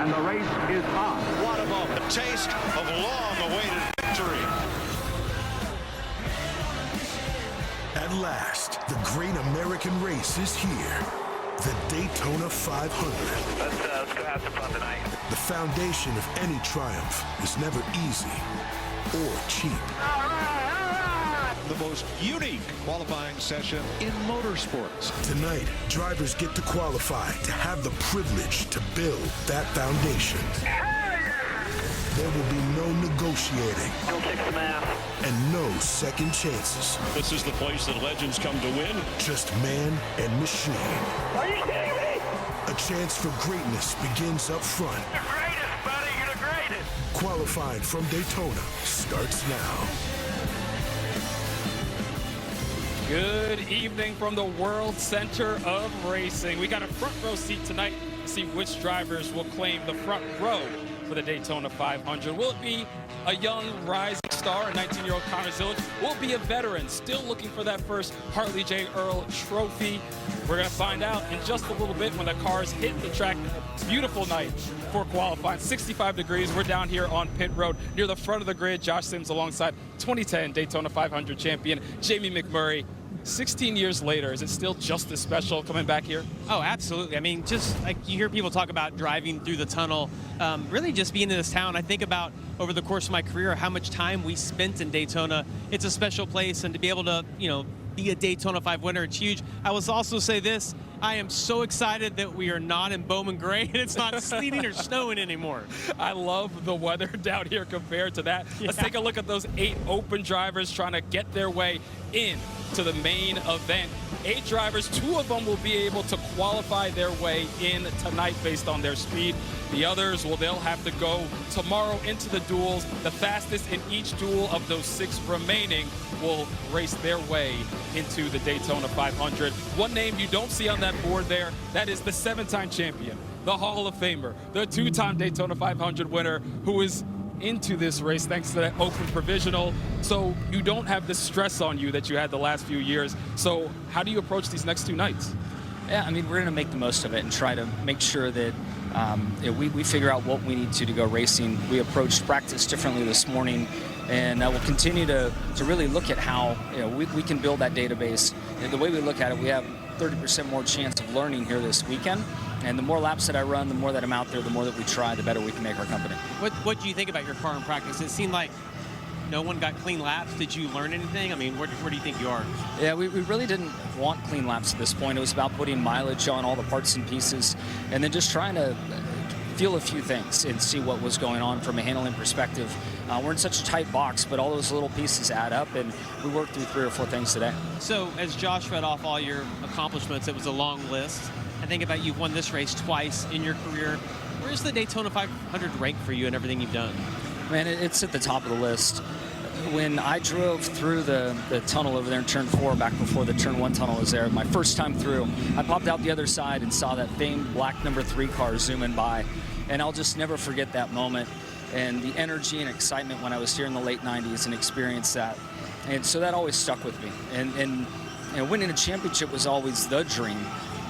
and the race is on. What a moment. A taste of long-awaited victory. At last, the great American race is here. The Daytona 500. Let's go have some fun tonight. The foundation of any triumph is never easy or cheap. All right. The most unique qualifying session in motorsports. Tonight, drivers get to qualify to have the privilege to build that foundation. There will be no negotiating. Don't kick some ass. And no second chances. This is the place that legends come to win. Just man and machine. Are you kidding me? A chance for greatness begins up front. You're the greatest, buddy. You're the greatest. Qualifying from Daytona starts now. Good evening from the World Center of Racing. We got a front row seat tonight to see which drivers will claim the front row for the Daytona 500. Will it be a young rising star, a 19-year-old Connor Zillage? Will it be a veteran still looking for that first Hartley J. Earl trophy? We're going to find out in just a little bit when the cars hit the track. Beautiful night for qualifying. 65 degrees. We're down here on pit road near the front of the grid. Josh Sims alongside 2010 Daytona 500 champion Jamie McMurray. 16 years later, is it still just as special coming back here? Oh, absolutely. I mean, just like you hear people talk about driving through the tunnel, really just being in this town. I think about over the course of my career how much time we spent in Daytona. It's a special place, and to be able to, be a Daytona 5 winner, it's huge. I will also say this. I am so excited that we are not in Bowman Gray and it's not sleeting or snowing anymore. I love the weather down here compared to that. Yeah. Let's take a look at those 8 open drivers trying to get their way in to the main event. 8 drivers, 2 of them will be able to qualify their way in tonight based on their speed. The others, well, they'll have to go tomorrow into the duels. The fastest in each duel of those 6 remaining will race their way into the Daytona 500. One name you don't see on that board there, that is the 7-time champion, the Hall of Famer, the 2-time Daytona 500 winner, who is into this race thanks to that open provisional. So you don't have the stress on you that you had the last few years. So how do you approach these next 2 nights? Yeah, I mean, we're going to make the most of it and try to make sure that we figure out what we need to go racing. We approached practice differently this morning, and we'll continue to really look at how we can build that database. And the way we look at it, we have 30% more chance of learning here this weekend. And the more laps that I run, the more that I'm out there, the more that we try, the better we can make our company. What do you think about your car in practice? It seemed like no one got clean laps. Did you learn anything? I mean, where do you think you are? Yeah, we really didn't want clean laps at this point. It was about putting mileage on all the parts and pieces and then just trying to feel a few things and see what was going on from a handling perspective. We're in such a tight box, but all those little pieces add up, and we worked through 3 or 4 things today. So as Josh read off all your accomplishments, it was a long list. I think about you've won this race twice in your career. Where's the Daytona 500 rank for you and everything you've done? Man, it's at the top of the list. When I drove through the tunnel over there in Turn 4, back before the Turn 1 tunnel was there, my first time through, I popped out the other side and saw that famed black number 3 car zooming by. And I'll just never forget that moment and the energy and excitement when I was here in the late 90s and experienced that. And so that always stuck with me. And winning a championship was always the dream.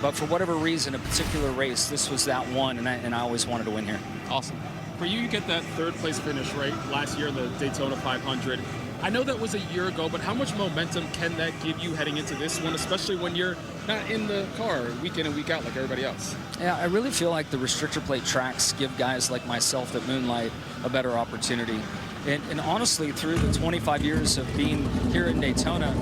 But for whatever reason, a particular race, this was that one, and I always wanted to win here. Awesome. For you get that 3rd place finish, right, last year in the Daytona 500. I know that was a year ago, but how much momentum can that give you heading into this one, especially when you're not in the car week in and week out like everybody else? Yeah, I really feel like the restrictor plate tracks give guys like myself that moonlight a better opportunity. And honestly, through the 25 years of being here in Daytona,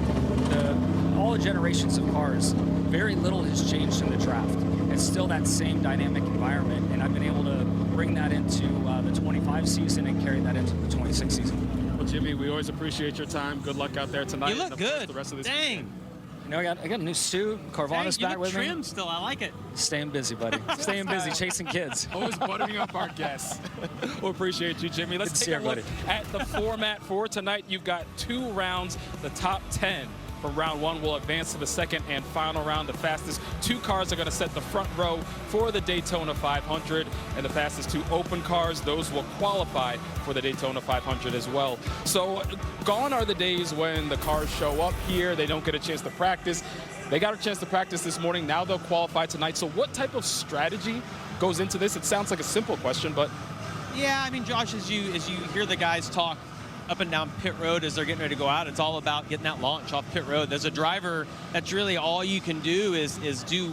all the generations of cars, very little has changed in the draft. It's still that same dynamic environment, and I've been able to bring that into the 25 season and carry that into the 26 season. Well, Jimmy, we always appreciate your time. Good luck out there tonight. You look good. The rest of this Dang. weekend. You know, I got a new suit. Carvana's back with me. You look trim still. I like it. Staying busy, buddy. Staying busy, chasing kids. Always buttering up our guests. We appreciate you, Jimmy. Let's take a look at the format for tonight. You've got 2 rounds. The top 10 from round 1 will advance to the second and final round. The fastest 2 cars are going to set the front row for the Daytona 500, and the fastest 2 open cars, those will qualify for the Daytona 500 as well. So gone are the days when the cars show up here, they don't get a chance to practice. They got a chance to practice this morning. Now they'll qualify tonight. So what type of strategy goes into this? It sounds like a simple question, but Yeah, I mean, Josh, as you hear the guys talk up and down pit road as they're getting ready to go out, it's all about getting that launch off pit road. As a driver, that's really all you can do is do,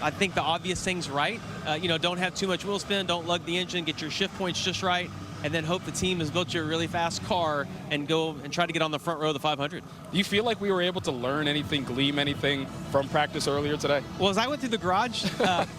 I think, the obvious things right. Don't have too much wheel spin, don't lug the engine, get your shift points just right, and then hope the team has built you a really fast car and go and try to get on the front row of the 500. do you feel like we were able to learn anything, glean anything from practice earlier today? Well, as I went through the garage,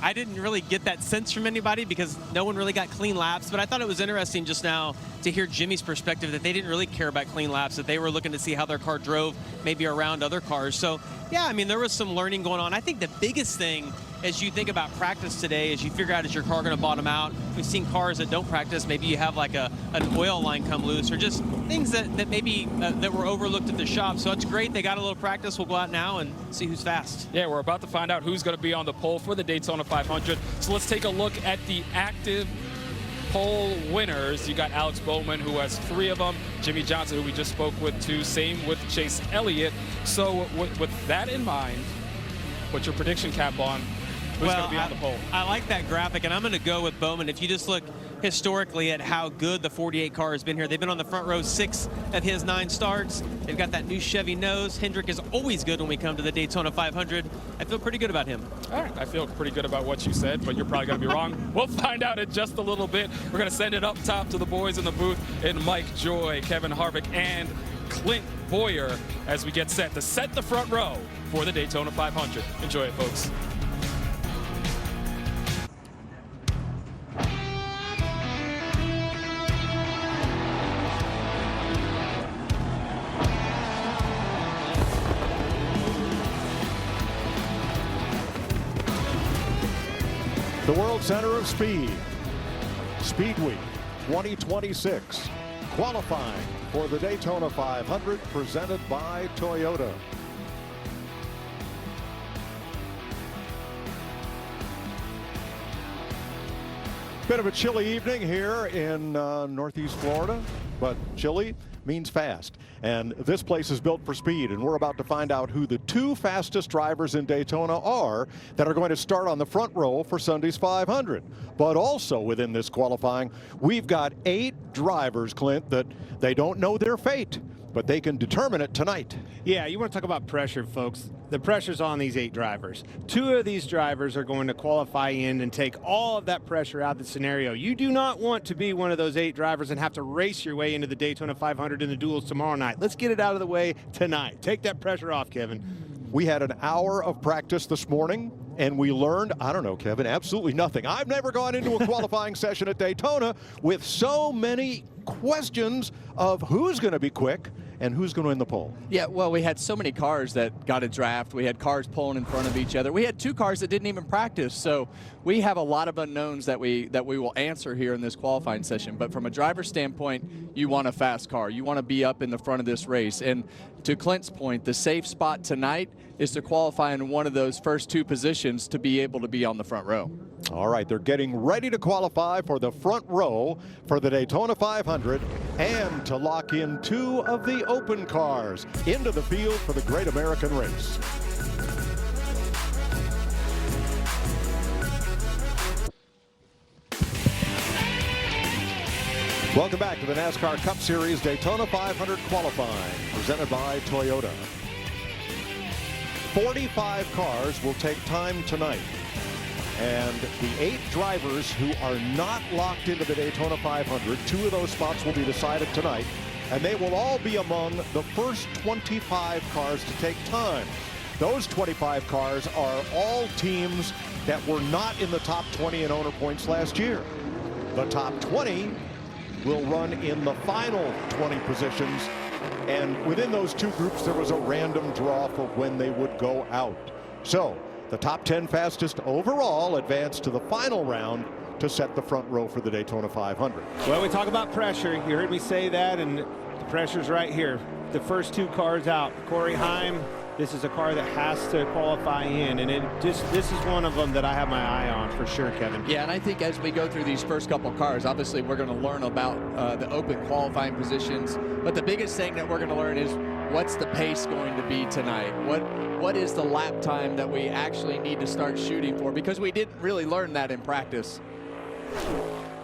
I didn't really get that sense from anybody because no one really got clean laps. But I thought it was interesting just now to hear Jimmy's perspective that they didn't really care about clean laps, that they were looking to see how their car drove maybe around other cars. So, yeah, I mean, there was some learning going on. I think the biggest thing as you think about practice today, as you figure out is your car going to bottom out. We've seen cars that don't practice. Maybe you have like an oil line come loose or just things that maybe that were overlooked at the shop. So it's great. They got a little practice. We'll go out now and see who's fast. Yeah, we're about to find out who's going to be on the pole for the Daytona 500. So let's take a look at the active pole winners. You got Alex Bowman, who has 3 of them. Jimmy Johnson, who we just spoke with, 2. Same with Chase Elliott. So with that in mind, put your prediction cap on. Who's going to be on the pole? I like that graphic, and I'm going to go with Bowman. If you just look historically at how good the 48 car has been here, they've been on the front row 6 of his 9 starts. They've got that new Chevy nose. Hendrick is always good when we come to the Daytona 500. I feel pretty good about him. All right, I feel pretty good about what you said, but you're probably going to be wrong. We'll find out in just a little bit. We're going to send it up top to the boys in the booth, and Mike Joy, Kevin Harvick, and Clint Boyer as we get set to set the front row for the Daytona 500. Enjoy it, folks. The World Center of Speed, Speed Week 2026, qualifying for the Daytona 500, presented by Toyota. Bit of a chilly evening here in Northeast Florida, but chilly means fast. And this place is built for speed, and we're about to find out who the 2 fastest drivers in Daytona are that are going to start on the front row for Sunday's 500. But also within this qualifying, we've got 8 drivers, Clint, that they don't know their fate, but they can determine it tonight. Yeah, you want to talk about pressure, folks. The pressure's on these 8 drivers. 2 of these drivers are going to qualify in and take all of that pressure out of the scenario. You do not want to be one of those 8 drivers and have to race your way into the Daytona 500 in the duels tomorrow night. Let's get it out of the way tonight. Take that pressure off, Kevin. We had an hour of practice this morning, and we learned, I don't know, Kevin, absolutely nothing. I've never gone into a qualifying session at Daytona with so many questions of who's going to be quick and who's going to win the pole. Yeah, well, we had so many cars that got a draft. We had cars pulling in front of each other. We had 2 cars that didn't even practice. So we have a lot of unknowns that we will answer here in this qualifying session. But from a driver's standpoint, you want a fast car. You want to be up in the front of this race. And to Clint's point, the safe spot tonight is to qualify in one of those first 2 positions to be able to be on the front row. All right, they're getting ready to qualify for the front row for the Daytona 500 and to lock in 2 of the open cars into the field for the Great American Race. Welcome back to the NASCAR Cup Series Daytona 500 qualifying, presented by Toyota. 45 cars will take time tonight. And the 8 drivers who are not locked into the Daytona 500, 2 of those spots will be decided tonight. And they will all be among the first 25 cars to take time. Those 25 cars are all teams that were not in the top 20 in owner points last year. The top 20 will run in the final 20 positions. And within those 2 groups, there was a random draw for when they would go out. So the top 10 fastest overall advance to the final round to set the front row for the Daytona 500. Well, we talk about pressure. You heard me say that, and the pressure's right here. The first 2 cars out. Corey Heim, this is a car that has to qualify in, and this is one of them that I have my eye on for sure, Kevin. Yeah, and I think as we go through these first couple cars, obviously we're going to learn about the open qualifying positions. But the biggest thing that we're going to learn is what's the pace going to be tonight? What is the lap time that we actually need to start shooting for? Because we didn't really learn that in practice.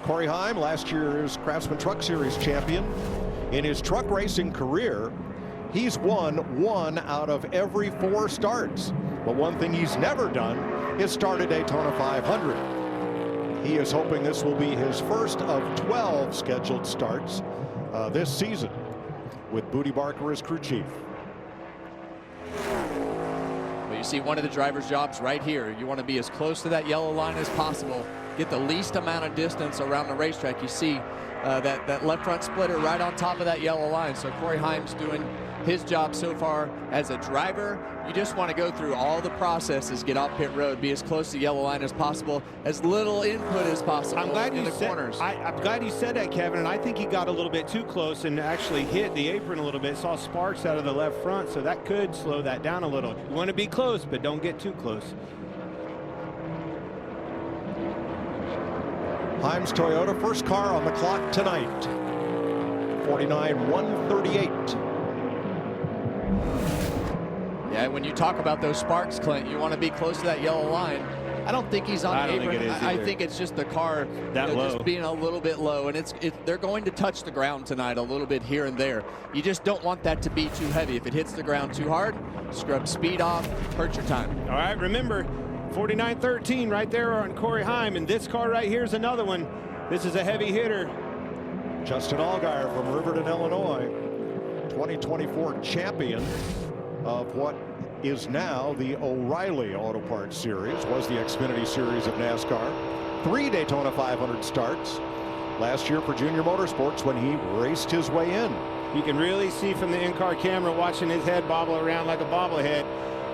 Corey Heim, last year's Craftsman Truck Series champion. In his truck racing career, he's won 1 out of every 4 starts. But one thing he's never done is start a Daytona 500. He is hoping this will be his first of 12 scheduled starts this season, with Booty Barker as crew chief. Well, you see one of the driver's jobs right here. You want to be as close to that yellow line as possible, get the least amount of distance around the racetrack. You see that left front splitter right on top of that yellow line. So Corey Heim's doing his job so far as a driver. You just want to go through all the processes, get off pit road, be as close to the yellow line as possible, as little input as possible in the corners. I'm glad you said that, Kevin, and I think he got a little bit too close and actually hit the apron a little bit, saw sparks out of the left front, so that could slow that down a little. You want to be close, but don't get too close. Heim's Toyota, first car on the clock tonight. 49-138. Yeah, when you talk about those sparks, Clint, you want to be close to that yellow line. I don't think he's on the apron. I think it's just the car just being a little bit low, and they're going to touch the ground tonight a little bit here and there. You just don't want that to be too heavy. If it hits the ground too hard, scrub speed off, hurt your time. All right, remember, 49-13 right there on Corey Heim, and this car right here is another one. This is a heavy hitter. Justin Allgaier from Riverton, Illinois, 2024 champion of what is now the O'Reilly Auto Parts Series, was the Xfinity Series of NASCAR. 3 Daytona 500 starts last year for Junior Motorsports when he raced his way in. You can really see from the in-car camera watching his head bobble around like a bobblehead.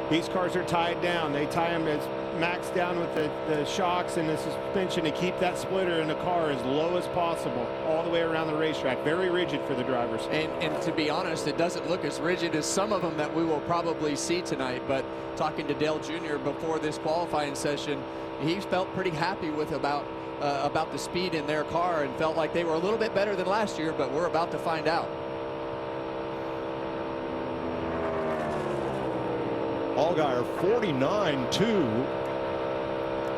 These cars are tied down. They tie them as maxed down with the shocks and the suspension to keep that splitter in the car as low as possible all the way around the racetrack. Very rigid for the drivers. And to be honest, it doesn't look as rigid as some of them that we will probably see tonight. But talking to Dale Jr. before this qualifying session, he felt pretty happy with about the speed in their car and felt like they were a little bit better than last year, but we're about to find out. Allgaier 49-2.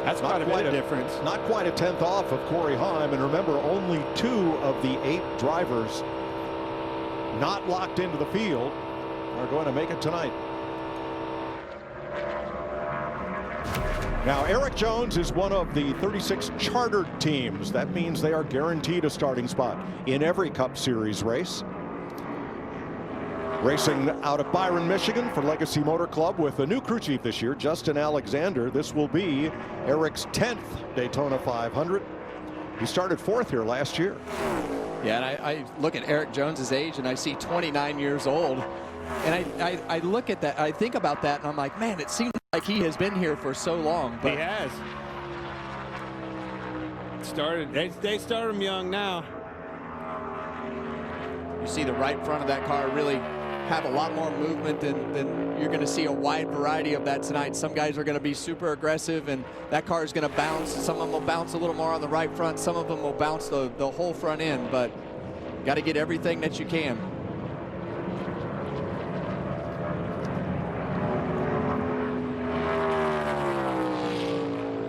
That's quite a bit of difference. Not quite a tenth off of Corey Heim. And remember, only 2 of the 8 drivers not locked into the field are going to make it tonight. Now, Eric Jones is one of the 36 chartered teams. That means they are guaranteed a starting spot in every Cup Series race. Racing out of Byron, Michigan for Legacy Motor Club with a new crew chief this year, Justin Alexander. This will be Eric's 10th Daytona 500. He started 4th here last year. Yeah, and I look at Eric Jones's age and I see 29 years old. And I look at that, I think about that, and I'm like, man, it seems like he has been here for so long. But he has. They started him young now. You see the right front of that car really have a lot more movement than you're going to see a wide variety of that tonight. Some guys are going to be super aggressive, and that car is going to bounce. Some of them will bounce a little more on the right front. Some of them will bounce the whole front end, but got to get everything that you can.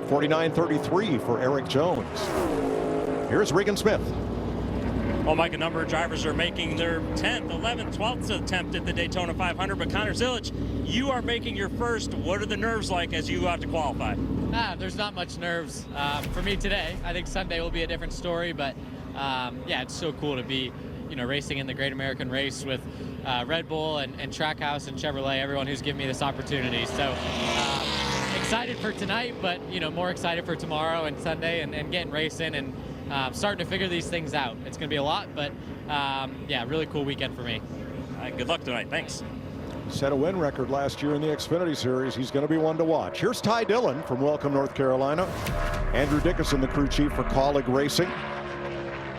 .49.33 for Eric Jones. Here's Regan Smith. Well, Mike, a number of drivers are making their 10th, 11th, 12th attempt at the Daytona 500, but Connor Zilic, you are making your first. What are the nerves like as you go out to qualify? There's not much nerves for me today. I think Sunday will be a different story, but yeah, it's so cool to be, racing in the Great American Race with Red Bull and Trackhouse and Chevrolet, everyone who's given me this opportunity. So excited for tonight, but more excited for tomorrow and Sunday and getting racing and starting to figure these things out. It's going to be a lot, but yeah, really cool weekend for me. All right, good luck tonight. Thanks. Set a win record last year in the Xfinity Series. He's going to be one to watch. Here's Ty Dillon from Welcome, North Carolina. Andrew Dickinson, the crew chief for Colleague Racing.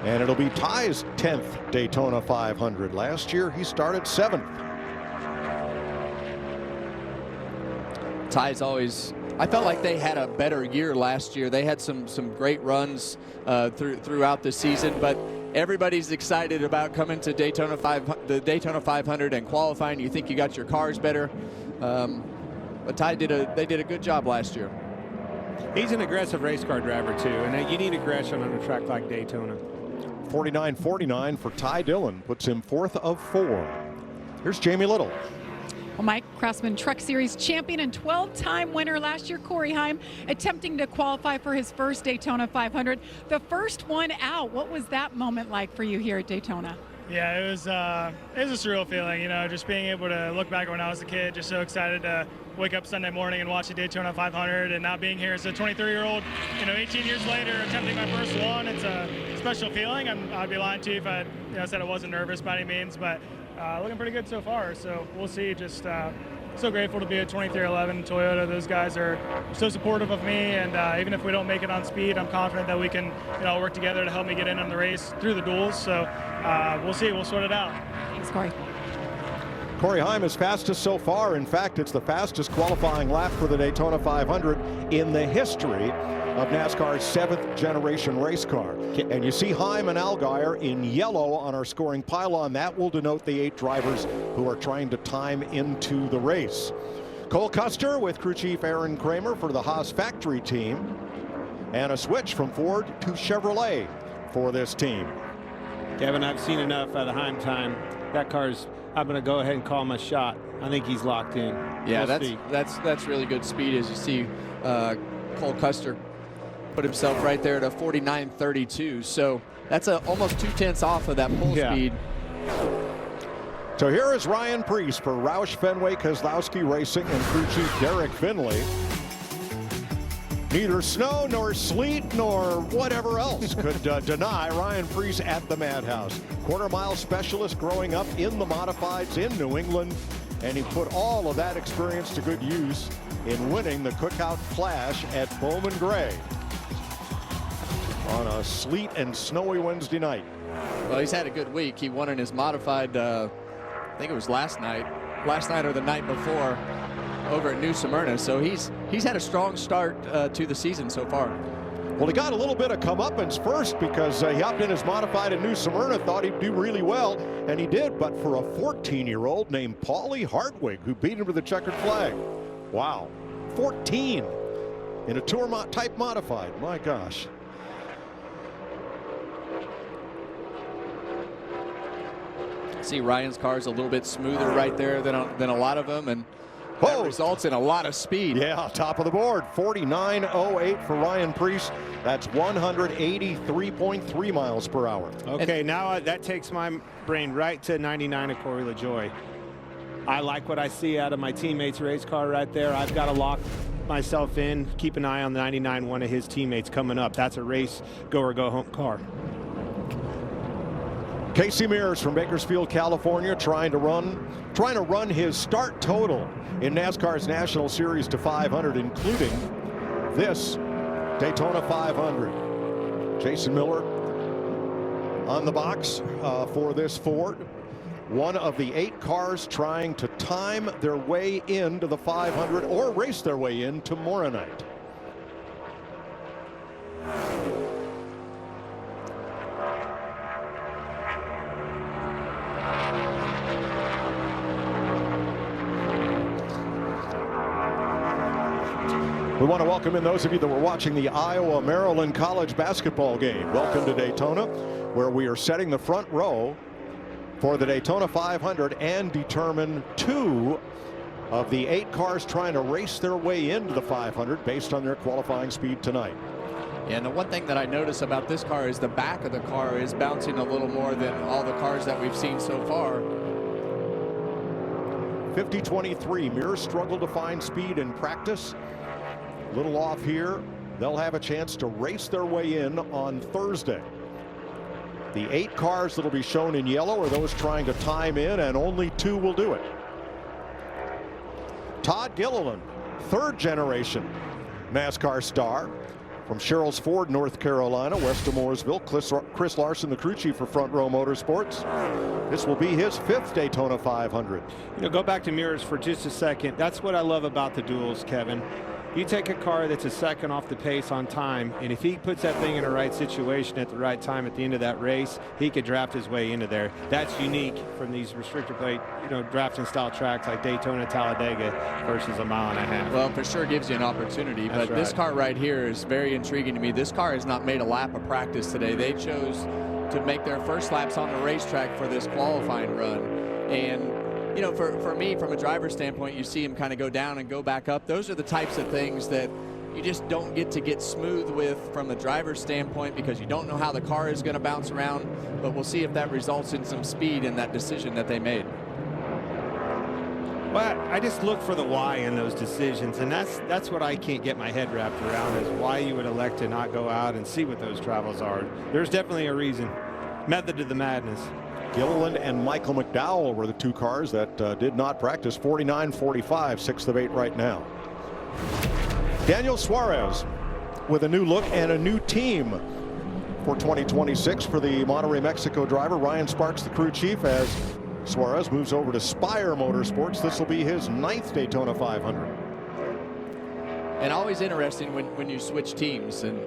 And it'll be Ty's 10th Daytona 500. Last year, he started 7th. Ty's always, I felt like they had a better year last year. They had some great runs throughout the season, but everybody's excited about coming to the Daytona 500 and qualifying. You think you got your cars better. But Ty did a good job last year. He's an aggressive race car driver too, and you need aggression on a track like Daytona. 49.49 for Ty Dillon, puts him 4th of 4. Here's Jamie Little. Well, Mike Craftsman Truck Series champion and 12-time winner last year, Corey Heim, attempting to qualify for his first Daytona 500. The first one out. What was that moment like for you here at Daytona? Yeah, it was a surreal feeling, you know, just being able to look back when I was a kid, just so excited to wake up Sunday morning and watch the Daytona 500, and now being here as a 23-year-old, you know, 18 years later, attempting my first one. It's a special feeling. I'd be lying to you if I said I wasn't nervous by any means, but looking pretty good so far. So we'll see. Just so grateful to be at 2311 Toyota. Those guys are so supportive of me, and even if we don't make it on speed, I'm confident that we can, work together to help me get in on the race through the duels. So we'll see. We'll sort it out. Thanks, Corey. Corey Heim is fastest so far. In fact, it's the fastest qualifying lap for the Daytona 500 in the history of NASCAR's 7th generation race car. And you see Heim and Allgaier in yellow on our scoring pylon. That will denote the 8 drivers who are trying to time into the race. Cole Custer with crew chief Aaron Kramer for the Haas factory team, and a switch from Ford to Chevrolet for this team. Kevin, I've seen enough of the Heim time. That car's, I'm going to go ahead and call my shot. I think he's locked in. Yeah, that's really good speed, as you see Cole Custer put himself right there at a 49.32. So that's almost 2/10 off of that pole speed. So here is Ryan Preece for Roush Fenway Kozlowski Racing and crew chief Derek Finley. Neither snow nor sleet nor whatever else could deny Ryan Preece at the Madhouse. Quarter-mile specialist growing up in the modifieds in New England, and he put all of that experience to good use in winning the Cookout Clash at Bowman Gray on a sleet and snowy Wednesday night. Well, he's had a good week. He won in his modified, I think it was last night or the night before, over at New Smyrna. So he's had a strong start to the season so far. Well, he got a little bit of comeuppance first because he hopped in his modified in New Smyrna, thought he'd do really well, and he did, but for a 14-year-old named Paulie Hartwig, who beat him to the checkered flag. Wow, 14 in a tour type modified, my gosh. See, Ryan's car is a little bit smoother right there than a lot of them, and that results in a lot of speed. Yeah, top of the board, 49.08 for Ryan Preece. That's 183.3 miles per hour. Okay, now that takes my brain right to 99 of Corey LaJoie. I like what I see out of my teammate's race car right there. I've got to lock myself in, keep an eye on the 99, one of his teammates coming up. That's a race go or go home car. Casey Mears from Bakersfield, California, trying to run his start total in NASCAR's National Series to 500, including this Daytona 500. Jason Miller on the box for this Ford. One of the 8 cars trying to time their way into the 500 or race their way into Moronite. We want to welcome in those of you that were watching the Iowa-Maryland college basketball game. Welcome to Daytona, where we are setting the front row for the Daytona 500 and determine 2 of the 8 cars trying to race their way into the 500 based on their qualifying speed tonight. Yeah, and the one thing that I notice about this car is the back of the car is bouncing a little more than all the cars that we've seen so far. 50-23, Mears struggled to find speed in practice. Little off here. They'll have a chance to race their way in on Thursday. The 8 cars that'll be shown in yellow are those trying to time in, and only 2 will do it. Todd Gilliland, 3rd generation NASCAR star from Sherrills Ford, North Carolina, west of Mooresville. Chris Larson, the crew chief for Front Row Motorsports. This will be his 5th Daytona 500. Go back to Mears for just a second. That's what I love about the duels, Kevin. You take a car that's a second off the pace on time, and if he puts that thing in the right situation at the right time at the end of that race, he could draft his way into there. That's unique from these restrictor plate, drafting style tracks like Daytona, Talladega versus a mile and a half. Well, for sure gives you an opportunity, but this car right here is very intriguing to me. This car has not made a lap of practice today. They chose to make their first laps on the racetrack for this qualifying run. And for me, from a driver's standpoint, you see him kind of go down and go back up. Those are the types of things that you just don't get smooth with from the driver's standpoint, because you don't know how the car is going to bounce around. But we'll see if that results in some speed in that decision that they made. Well, I just look for the why in those decisions, and that's what I can't get my head wrapped around, is why you would elect to not go out and see what those travels are. There's definitely a reason. Method to the madness. Gilliland and Michael McDowell were the two cars that did not practice. 49-45, 6th of 8 right now. Daniel Suarez with a new look and a new team for 2026 for the Monterrey, Mexico driver. Ryan Sparks, the crew chief, as Suarez moves over to Spire Motorsports. This will be his 9th Daytona 500. And always interesting when you switch teams, and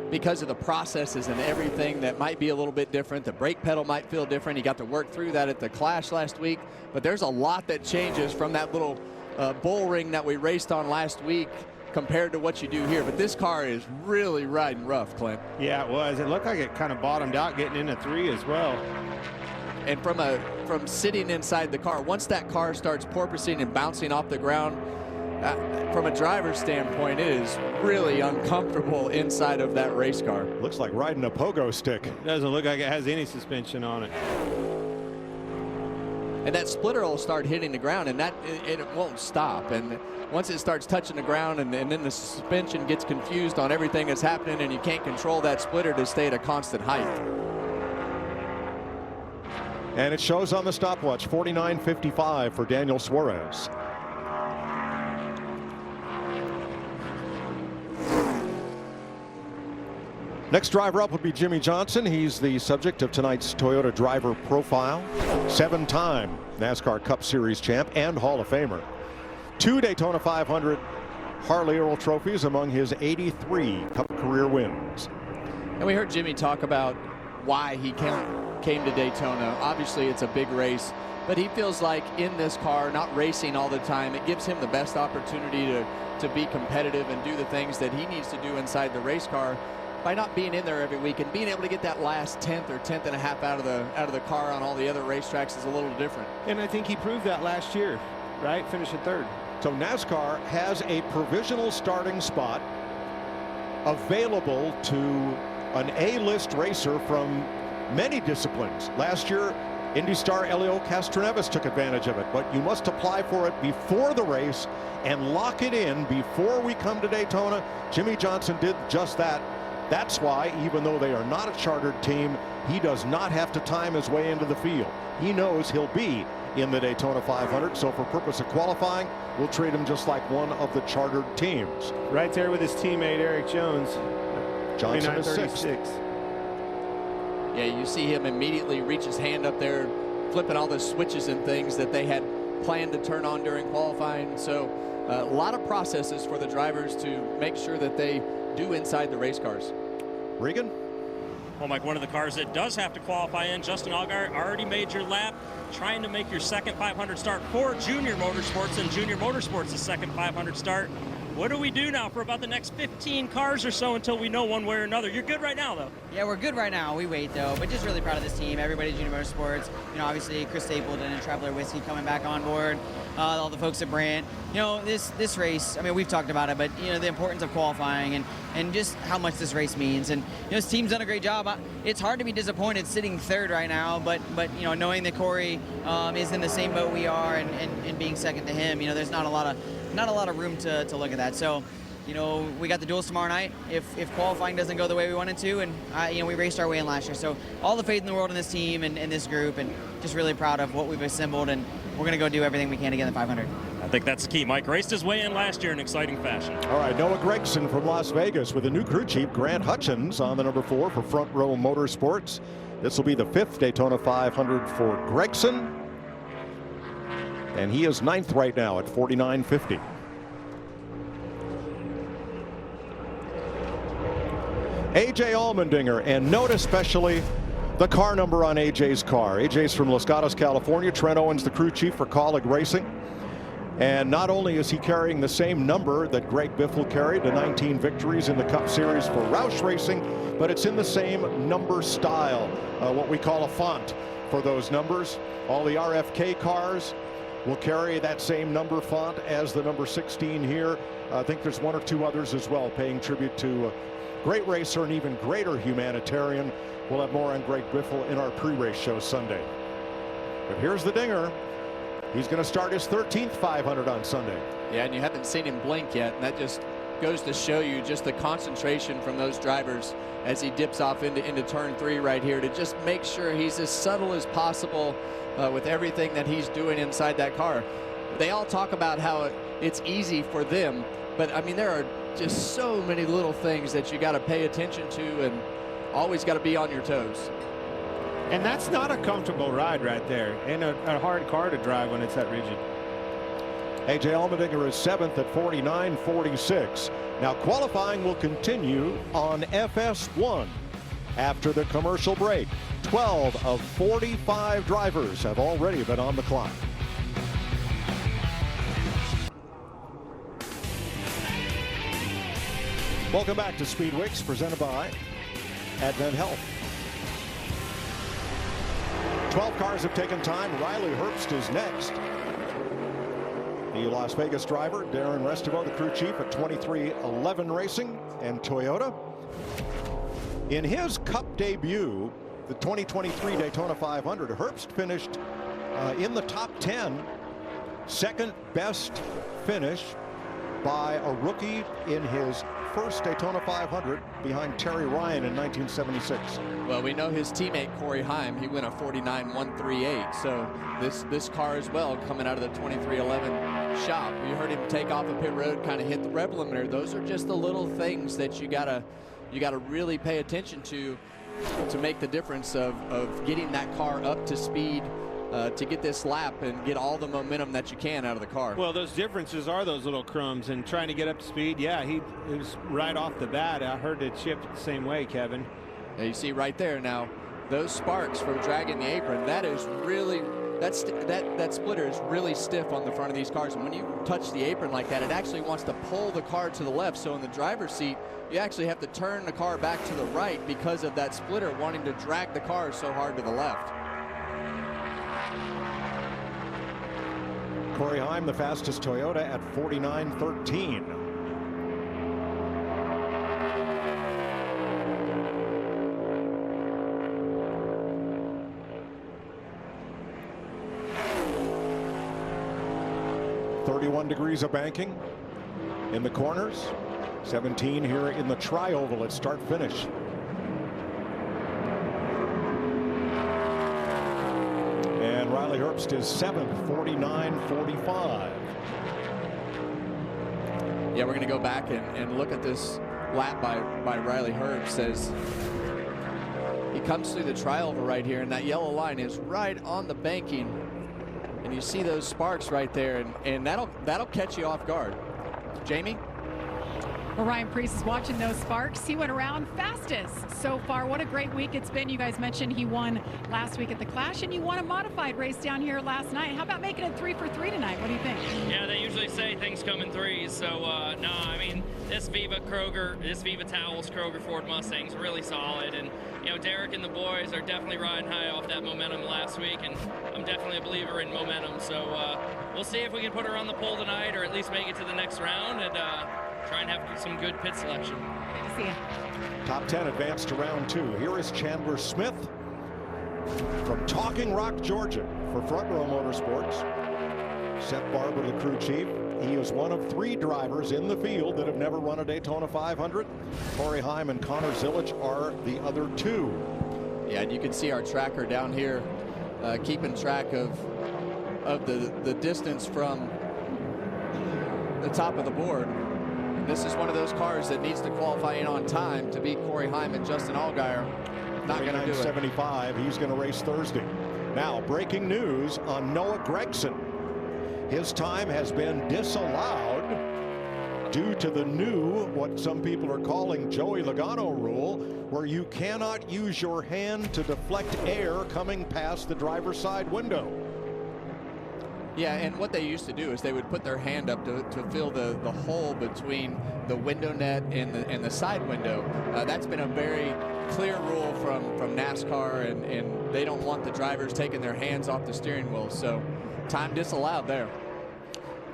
because of the processes and everything that might be a little bit different. The brake pedal might feel different. He got to work through that at the Clash last week, but there's a lot that changes from that little bull ring that we raced on last week compared to what you do here. But this car is really riding rough, Clint. Yeah, it was. It looked like it kind of bottomed out getting into 3 as well. And from sitting inside the car, once that car starts porpoising and bouncing off the ground, from a driver's standpoint, it is really uncomfortable inside of that race car. Looks like riding a pogo stick. Doesn't look like it has any suspension on it. And that splitter will start hitting the ground, and it won't stop. And once it starts touching the ground, and then the suspension gets confused on everything that's happening, and you can't control that splitter to stay at a constant height. And it shows on the stopwatch, 49.55 for Daniel Suarez. Next driver up would be Jimmy Johnson. He's the subject of tonight's Toyota driver profile. 7-time NASCAR Cup Series champ and Hall of Famer. 2 Daytona 500 Harley Earl trophies among his 83 Cup career wins. And we heard Jimmy talk about why he came to Daytona. Obviously, it's a big race, but he feels like in this car, not racing all the time, it gives him the best opportunity to be competitive and do the things that he needs to do inside the race car. By not being in there every week and being able to get that last 10th or 10th and a half out of the car on all the other racetracks is a little different. And I think he proved that last year, right? Finishing 3rd. So NASCAR has a provisional starting spot available to an A-list racer from many disciplines. Last year, Indy star Elio Castroneves took advantage of it, but you must apply for it before the race and lock it in before we come to Daytona. Jimmy Johnson did just that. That's why, even though they are not a chartered team, he does not have to time his way into the field. He knows he'll be in the Daytona 500, so for purpose of qualifying, we'll treat him just like one of the chartered teams. Right there with his teammate Eric Jones. Johnson is 6th. Yeah, you see him immediately reach his hand up there, flipping all the switches and things that they had planned to turn on during qualifying. So a lot of processes for the drivers to make sure that they do inside the race cars. Regan? Well, Mike, one of the cars that does have to qualify in, Justin Allgaier, already made your lap, trying to make your second 500 start for Junior Motorsports, and Junior Motorsports' second 500 start. What do we do now for about the next 15 cars or so until we know one way or another? You're good right now, though. Yeah, we're good right now. We wait, though, but just really proud of this team. Everybody at Junior Motorsports, obviously Chris Stapleton and Traveler Whiskey coming back on board, all the folks at Brandt. This race, we've talked about it, but, the importance of qualifying and just how much this race means. And, this team's done a great job. It's hard to be disappointed sitting 3rd right now, but knowing that Corey is in the same boat we are and being second to him, there's not a lot of room to look at that. So, we got the duels tomorrow night. If qualifying doesn't go the way we wanted to, and we raced our way in last year. So all the faith in the world in this team and this group, and just really proud of what we've assembled, and we're going to go do everything we can to get in the 500. I think that's the key. Mike raced his way in last year in exciting fashion. All right, Noah Gragson from Las Vegas with a new crew chief, Grant Hutchins, on the number 4 for Front Row Motorsports. This will be the 5th Daytona 500 for Gragson. And he is 9th right now at 49.50. A.J. Allmendinger, and note especially the car number on A.J.'s car. A.J.'s from Los Gatos, California. Trent Owens, the crew chief for Colleague Racing. And not only is he carrying the same number that Greg Biffle carried, the 19 victories in the Cup Series for Roush Racing, but it's in the same number style, what we call a font for those numbers. All the RFK cars will carry that same number font as the number 16 here. I think there's one or two others as well, paying tribute to a great racer and even greater humanitarian. We'll have more on Greg Biffle in our pre-race show Sunday. But here's the dinger. He's going to start his 13th 500 on Sunday. Yeah, and you haven't seen him blink yet, and that just goes to show you just the concentration from those drivers as he dips off into turn 3 right here to just make sure he's as subtle as possible with everything that he's doing inside that car. They all talk about how it's easy for them, but I mean, there are just so many little things that you got to pay attention to and always got to be on your toes. And that's not a comfortable ride right there, and a hard car to drive when it's that rigid. A.J. Allmendinger is 7th at 49.46. Now qualifying will continue on FS1 after the commercial break. 12 of 45 drivers have already been on the clock. Welcome back to Speed Weeks, presented by Advent Health. 12 cars have taken time. Riley Herbst is next. The Las Vegas driver, Darren Restivo, the crew chief at 2311 Racing and Toyota. In his Cup debut, the 2023 Daytona 500, Herbst finished in the top 10, second best finish by a rookie in his first Daytona 500 behind Terry Ryan in 1976. Well, we know his teammate Corey Heim, he went a 49.138. So this car as well, coming out of the 2311 shop. You heard him take off a pit road, kind of hit the rev limiter. Those are just the little things that you gotta really pay attention to make the difference of getting that car up to speed to get this lap and get all the momentum that you can out of the car. Well, those differences are those little crumbs, and trying to get up to speed. Yeah, it was right off the bat. I heard it chipped the same way, Kevin. Yeah, you see right there now, those sparks from dragging the apron, that is really, that splitter is really stiff on the front of these cars. And when you touch the apron like that, it actually wants to pull the car to the left. So in the driver's seat, you actually have to turn the car back to the right because of that splitter wanting to drag the car so hard to the left. Corey Heim, the fastest Toyota, at 49.13. Degrees of banking in the corners, 17 here in the tri-oval at start finish. And Riley Herbst is 7th, 49.45. Yeah, we're going to go back and look at this lap by Riley Herbst as he comes through the tri-oval right here, and that yellow line is right on the banking. And you see those sparks right there, and that'll catch you off guard. Jamie? Well, Ryan Preece is watching those sparks. He went around fastest so far. What a great week it's been. You guys mentioned he won last week at the Clash, and you won a modified race down here last night. How about making it 3 for 3 tonight? What do you think? Yeah, they usually say things come in threes. So, no, I mean, this Viva Towels Kroger Ford Mustang's really solid. And, you know, Derek and the boys are definitely riding high off that momentum last week, and I'm definitely a believer in momentum. So we'll see if we can put her on the pole tonight, or at least make it to the next round, and try and have some good pit selection. Good to see you. Top 10 advanced to round 2. Here is Chandler Smith from Talking Rock, Georgia for Front Row Motorsports. Seth Barber, the crew chief. He is one of 3 drivers in the field that have never run a Daytona 500. Corey Heim and Connor Zillich are the other 2. Yeah, and you can see our tracker down here keeping track of the distance from the top of the board. This is one of those cars that needs to qualify in on time to beat Corey Heim and Justin Allgaier. Not going to do it. 75. He's going to race Thursday. Now, breaking news on Noah Gragson. His time has been disallowed due to the new, what some people are calling Joey Logano rule, where you cannot use your hand to deflect air coming past the driver's side window. Yeah, and what they used to do is they would put their hand up to fill the hole between the window net and the side window. That's been a very clear rule from NASCAR, and they don't want the drivers taking their hands off the steering wheel, so time disallowed there.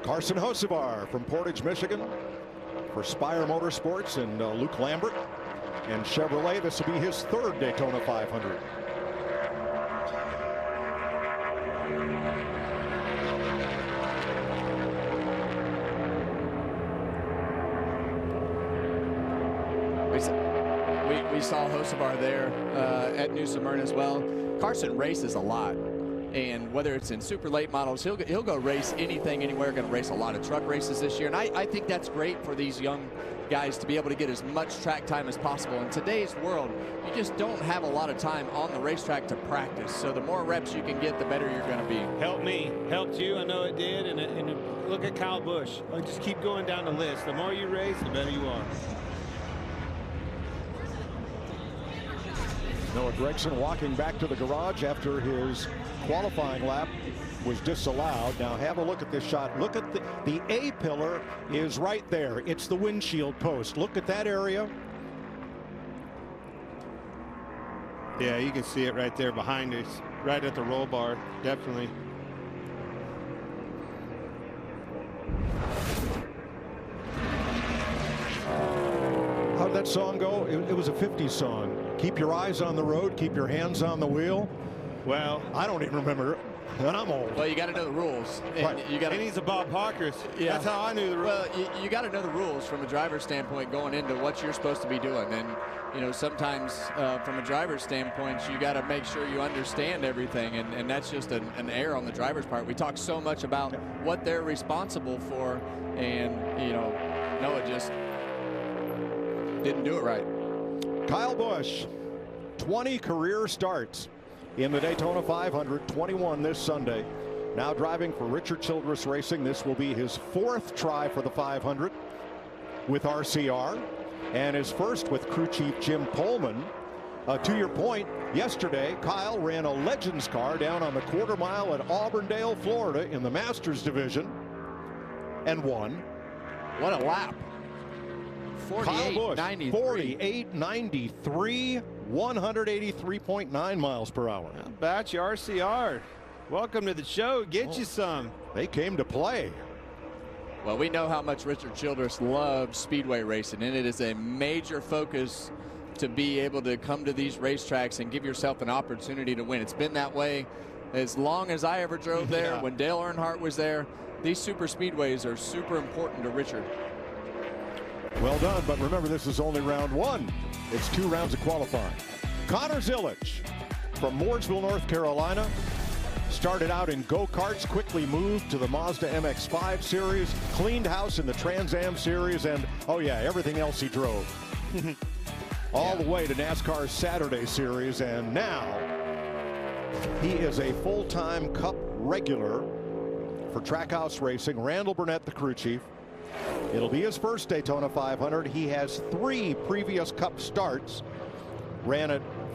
Carson Hocevar from Portage, Michigan for Spire Motorsports, and Luke Lambert and Chevrolet. This will be his third Daytona 500. We saw Hocevar there at New Smyrna as well. Carson races a lot, and whether it's in super late models, he'll go race anything, anywhere. Going to race a lot of truck races this year, and I think that's great for these young guys to be able to get as much track time as possible. In today's world, you just don't have a lot of time on the racetrack to practice, so the more reps you can get, the better you're going to be. Helped me, helped you, I know it did, and look at Kyle Busch. Just keep going down the list. The more you race, the better you are. Noah Gragson walking back to the garage after his qualifying lap was disallowed. Now have a look at this shot. Look at the A pillar is right there. It's the windshield post. Look at that area. Yeah, you can see it right there behind us, right at the roll bar, definitely. How'd that song go? It was a 50s song. Keep your eyes on the road, keep your hands on the wheel. Well, I don't even remember, and I'm old. Well, you got to know the rules. And you got. And he's a Bob Parker's. Yeah. That's how I knew the rules. Well, you got to know the rules from a driver's standpoint going into what you're supposed to be doing. And, you know, sometimes from a driver's standpoint, you got to make sure you understand everything. And that's just an error on the driver's part. We talk so much about what they're responsible for, and, you know, Noah just didn't do it right. Kyle Busch, 20 career starts in the Daytona 500, 21 this Sunday. Now driving for Richard Childress Racing. This will be his fourth try for the 500 with RCR, and his first with crew chief Jim Pullman. To your point, yesterday Kyle ran a Legends car down on the quarter mile at Auburndale, Florida in the Masters division and won. What a lap. 48.93, 183.9 miles per hour. How about you, RCR? Welcome to the show. Get you some. They came to play. Well, we know how much Richard Childress loves speedway racing, and it is a major focus to be able to come to these racetracks and give yourself an opportunity to win. It's been that way as long as I ever drove there. Yeah. When Dale Earnhardt was there, these super speedways are super important to Richard. Well done, but remember, this is only round one. It's 2 rounds of qualifying. Connor Zilic from Mooresville, North Carolina. Started out in go-karts, quickly moved to the Mazda MX-5 series, cleaned house in the Trans Am series, and, oh yeah, everything else he drove. All the way to NASCAR's Saturday series, and now he is a full-time Cup regular for Trackhouse Racing. Randall Burnett, the crew chief. It'll be his first Daytona 500. He has 3 previous Cup starts.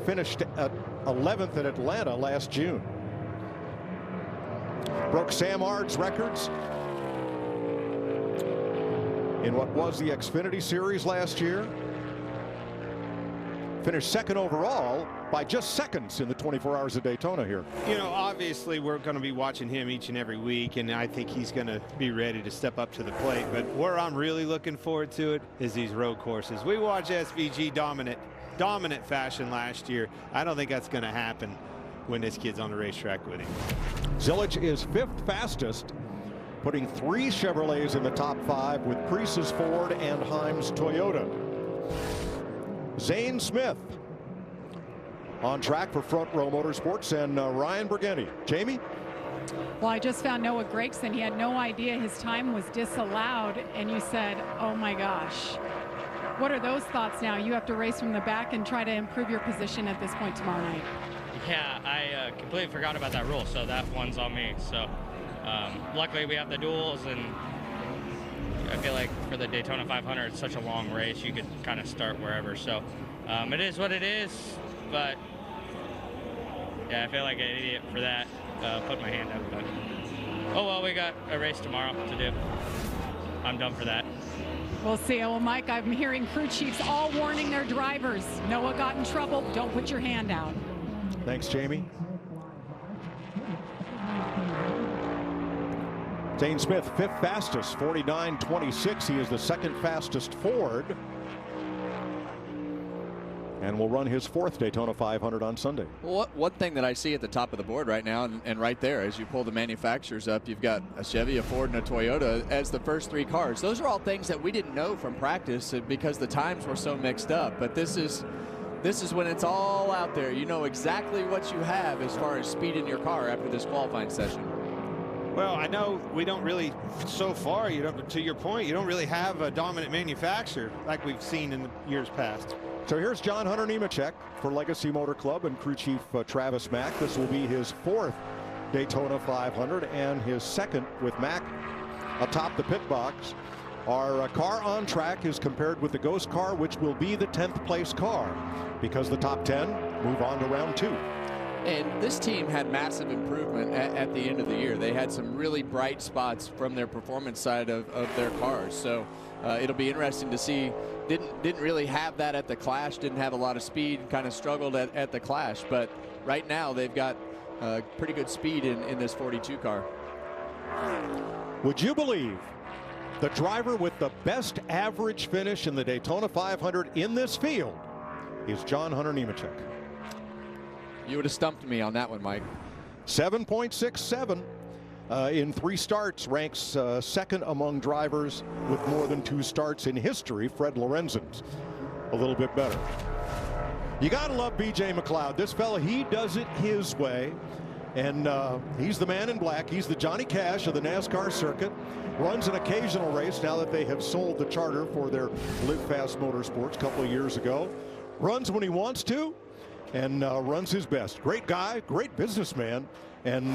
Finished at 11th at Atlanta last June. Broke Sam Ard's records in what was the Xfinity Series last year. Finished second overall by just seconds in the 24 Hours of Daytona here. You know, obviously we're going to be watching him each and every week, and I think he's going to be ready to step up to the plate. But where I'm really looking forward to it is these road courses. We watched SVG dominant fashion last year. I don't think that's going to happen when this kid's on the racetrack with him. Zilic is 5th fastest, putting 3 Chevrolets in the top 5 with Priest's Ford and Himes Toyota. Zane Smith on track for Front Row Motorsports, and Ryan Burgundy. Jamie? Well, I just found Noah Gragson. He had no idea his time was disallowed, and you said, oh my gosh. What are those thoughts now? You have to race from the back and try to improve your position at this point tomorrow night. Yeah, I completely forgot about that rule, so that one's on me. So luckily we have the duels, and I feel like for the Daytona 500, it's such a long race. You could kind of start wherever. So it is what it is. But yeah, I feel like an idiot for that. Put my hand up. But oh well, we got a race tomorrow to do. I'm done for that. We'll see. Well, Mike, I'm hearing crew chiefs all warning their drivers. Noah got in trouble. Don't put your hand out. Thanks, Jamie. Zane Smith, 5th fastest, 49.26. He is the 2nd fastest Ford. And will run his 4th Daytona 500 on Sunday. Well, one thing that I see at the top of the board right now, and right there, as you pull the manufacturers up, you've got a Chevy, a Ford, and a Toyota as the first 3 cars. Those are all things that we didn't know from practice because the times were so mixed up. But this is when it's all out there. You know exactly what you have as far as speed in your car after this qualifying session. Well, I know we don't really, so far, to your point, you don't really have a dominant manufacturer like we've seen in the years past. So here's John Hunter Nemechek for Legacy Motor Club and crew chief Travis Mack. This will be his 4th Daytona 500 and his 2nd with Mack atop the pit box. Our car on track is compared with the Ghost car, which will be the 10th place car because the top 10 move on to round 2. And this team had massive improvement at the end of the year. They had some really bright spots from their performance side of their cars. So it'll be interesting to see. Didn't really have that at the Clash. Didn't have a lot of speed. Kind of struggled at the Clash. But right now they've got pretty good speed in this 42 car. Would you believe the driver with the best average finish in the Daytona 500 in this field is John Hunter Nemechek? You would have stumped me on that one, Mike. 7.67 in 3 starts, ranks 2nd among drivers with more than 2 starts in history. Fred Lorenzen's a little bit better. You gotta love BJ McLeod. This fella, he does it his way, and he's the man in black. He's the Johnny Cash of the NASCAR circuit. Runs an occasional race now that they have sold the charter for their Live Fast Motorsports a couple of years ago. Runs when he wants to, and runs his best. Great guy, great businessman, and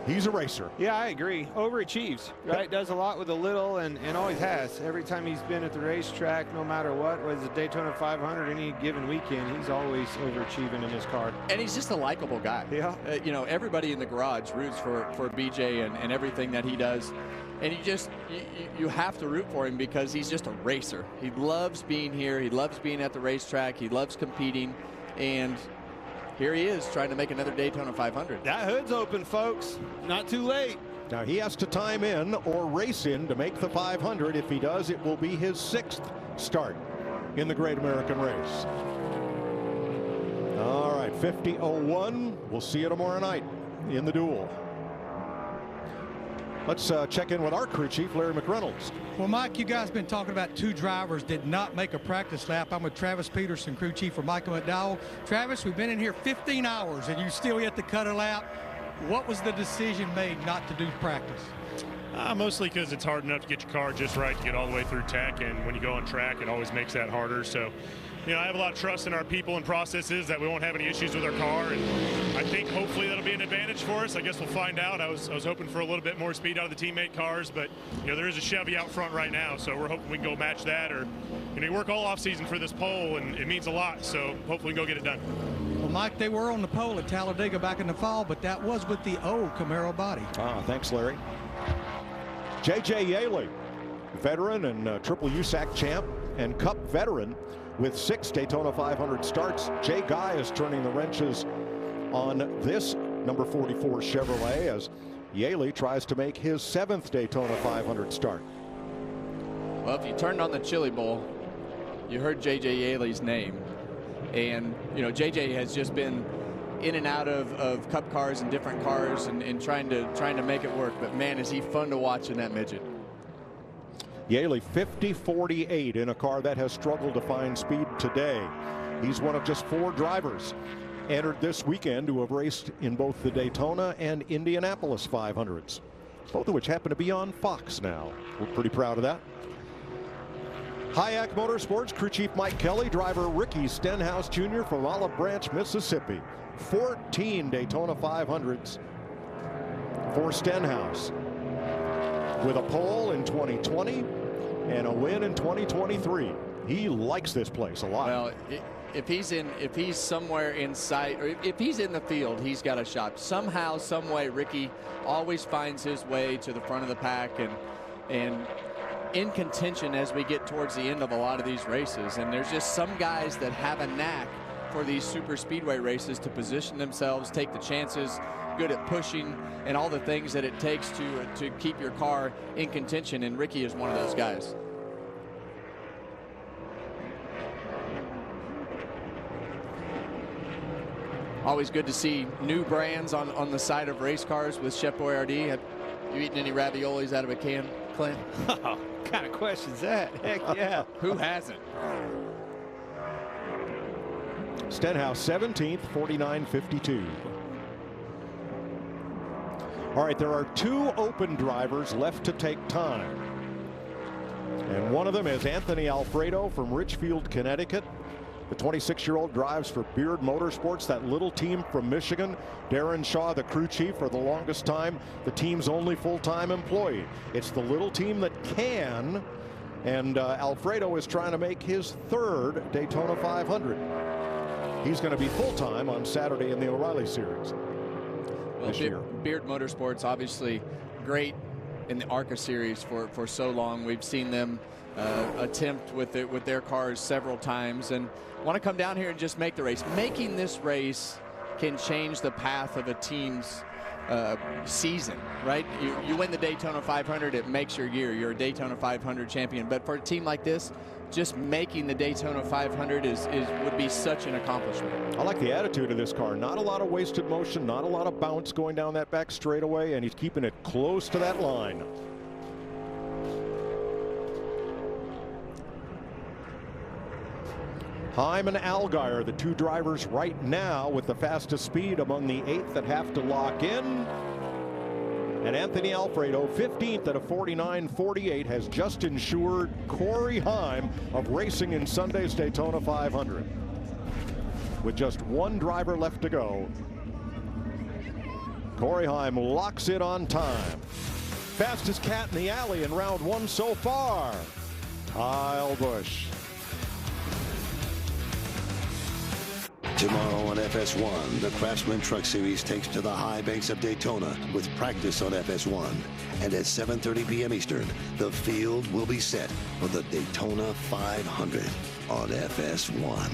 he's a racer. Yeah, I agree. Overachieves, right? Does a lot with a little, and always has. Every time he's been at the racetrack, no matter what, whether it's a Daytona 500 any given weekend, he's always overachieving in his car. And he's just a likable guy. Yeah. You know, everybody in the garage roots for BJ and everything that he does. And you have to root for him because he's just a racer. He loves being here. He loves being at the racetrack. He loves competing. And here he is trying to make another Daytona 500. That hood's open, folks. Not too late. Now he has to time in or race in to make the 500. If he does, it will be his 6th start in the Great American Race. All right, 50:01. We'll see you tomorrow night in the duel. Let's check in with our crew chief, Larry McReynolds. Well, Mike, you guys been talking about 2 drivers did not make a practice lap. I'm with Travis Peterson, crew chief for Michael McDowell. Travis, we've been in here 15 hours and you still yet to cut a lap. What was the decision made not to do practice? Mostly because it's hard enough to get your car just right to get all the way through tech, and when you go on track, it always makes that harder. So, you know, I have a lot of trust in our people and processes that we won't have any issues with our car, and I think hopefully that'll be an advantage for us. I guess we'll find out. I was hoping for a little bit more speed out of the teammate cars, but you know, there is a Chevy out front right now, so we're hoping we can go match that, or you know, you work all off season for this pole, and it means a lot. So hopefully we can go get it done. Well, Mike, they were on the pole at Talladega back in the fall, but that was with the old Camaro body. Thanks, Larry. J.J. Yaley, veteran and Triple USAC champ and Cup veteran with 6 Daytona 500 starts. Jay Guy is turning the wrenches on this number 44 Chevrolet as Yaley tries to make his 7th Daytona 500 start. Well, if you turned on the Chili Bowl, you heard J.J. Yaley's name. And, you know, J.J. has just been in and out of Cup cars and different cars and trying to make it work. But, man, is he fun to watch in that midget. Yaley 50-48 in a car that has struggled to find speed today. He's one of just 4 drivers entered this weekend to have raced in both the Daytona and Indianapolis 500s, both of which happen to be on Fox now. We're pretty proud of that. Hayek Motorsports crew chief Mike Kelly, driver Ricky Stenhouse Jr. from Olive Branch, Mississippi. 14 Daytona 500s for Stenhouse. With a pole in 2020, and a win in 2023. He likes this place a lot. Well, if he's somewhere in sight, or if he's in the field, he's got a shot. Somehow, some way, Ricky always finds his way to the front of the pack and in contention as we get towards the end of a lot of these races. And there's just some guys that have a knack for these super speedway races to position themselves, take the chances, good at pushing, and all the things that it takes to keep your car in contention. And Ricky is one of those guys. Always good to see new brands on the side of race cars with Chef Boyardee. Have you eaten any raviolis out of a can, Clint? Oh, what kind of question is that? Heck yeah. Who hasn't? Stenhouse 17th, 49.52. All right, there are 2 open drivers left to take time. And one of them is Anthony Alfredo from Richfield, Connecticut. The 26-year-old drives for Beard Motorsports, that little team from Michigan. Darren Shaw, the crew chief, for the longest time the team's only full-time employee. It's the little team that can, and Alfredo is trying to make his 3rd Daytona 500. He's going to be full-time on Saturday in the O'Reilly Series this year. Beard Motorsports, obviously great in the ARCA Series for so long. We've seen them attempt with their cars several times, and want to come down here and just make the race. Making this race can change the path of a team's season, right? You win the Daytona 500, it makes your year. You're a Daytona 500 champion. But for a team like this, just making the Daytona 500 would be such an accomplishment. I like the attitude of this car. Not a lot of wasted motion, not a lot of bounce going down that back straightaway, and he's keeping it close to that line. Heim and Allgaier, the 2 drivers right now with the fastest speed among the 8th that have to lock in. And Anthony Alfredo, 15th at a 49.48, has just ensured Corey Heim of racing in Sunday's Daytona 500. With just 1 driver left to go, Corey Heim locks it on time. Fastest cat in the alley in round 1 so far, Kyle Busch. Tomorrow on FS1, the Craftsman Truck Series takes to the high banks of Daytona with practice on FS1. And at 7:30 p.m. Eastern, the field will be set for the Daytona 500 on FS1.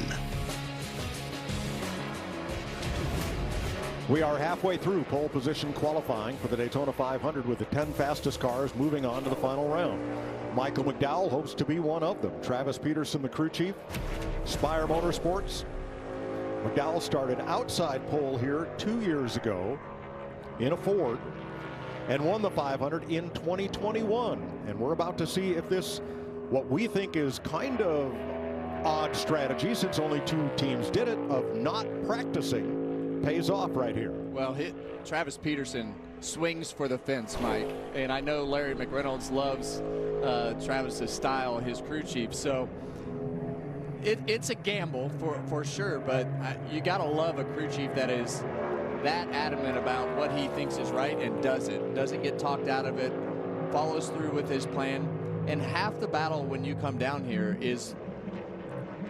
We are halfway through pole position qualifying for the Daytona 500 with the 10 fastest cars moving on to the final round. Michael McDowell hopes to be one of them. Travis Peterson, the crew chief, Spire Motorsports. McDowell started outside pole here 2 years ago in a Ford and won the 500 in 2021. And we're about to see if this, what we think is kind of odd strategy, since only 2 teams did it, of not practicing, pays off right here. Well, Travis Peterson swings for the fence, Mike. And I know Larry McReynolds loves Travis's style, his crew chief. So it's a gamble for sure, but you got to love a crew chief that is that adamant about what he thinks is right and doesn't get talked out of it, follows through with his plan. And half the battle when you come down here is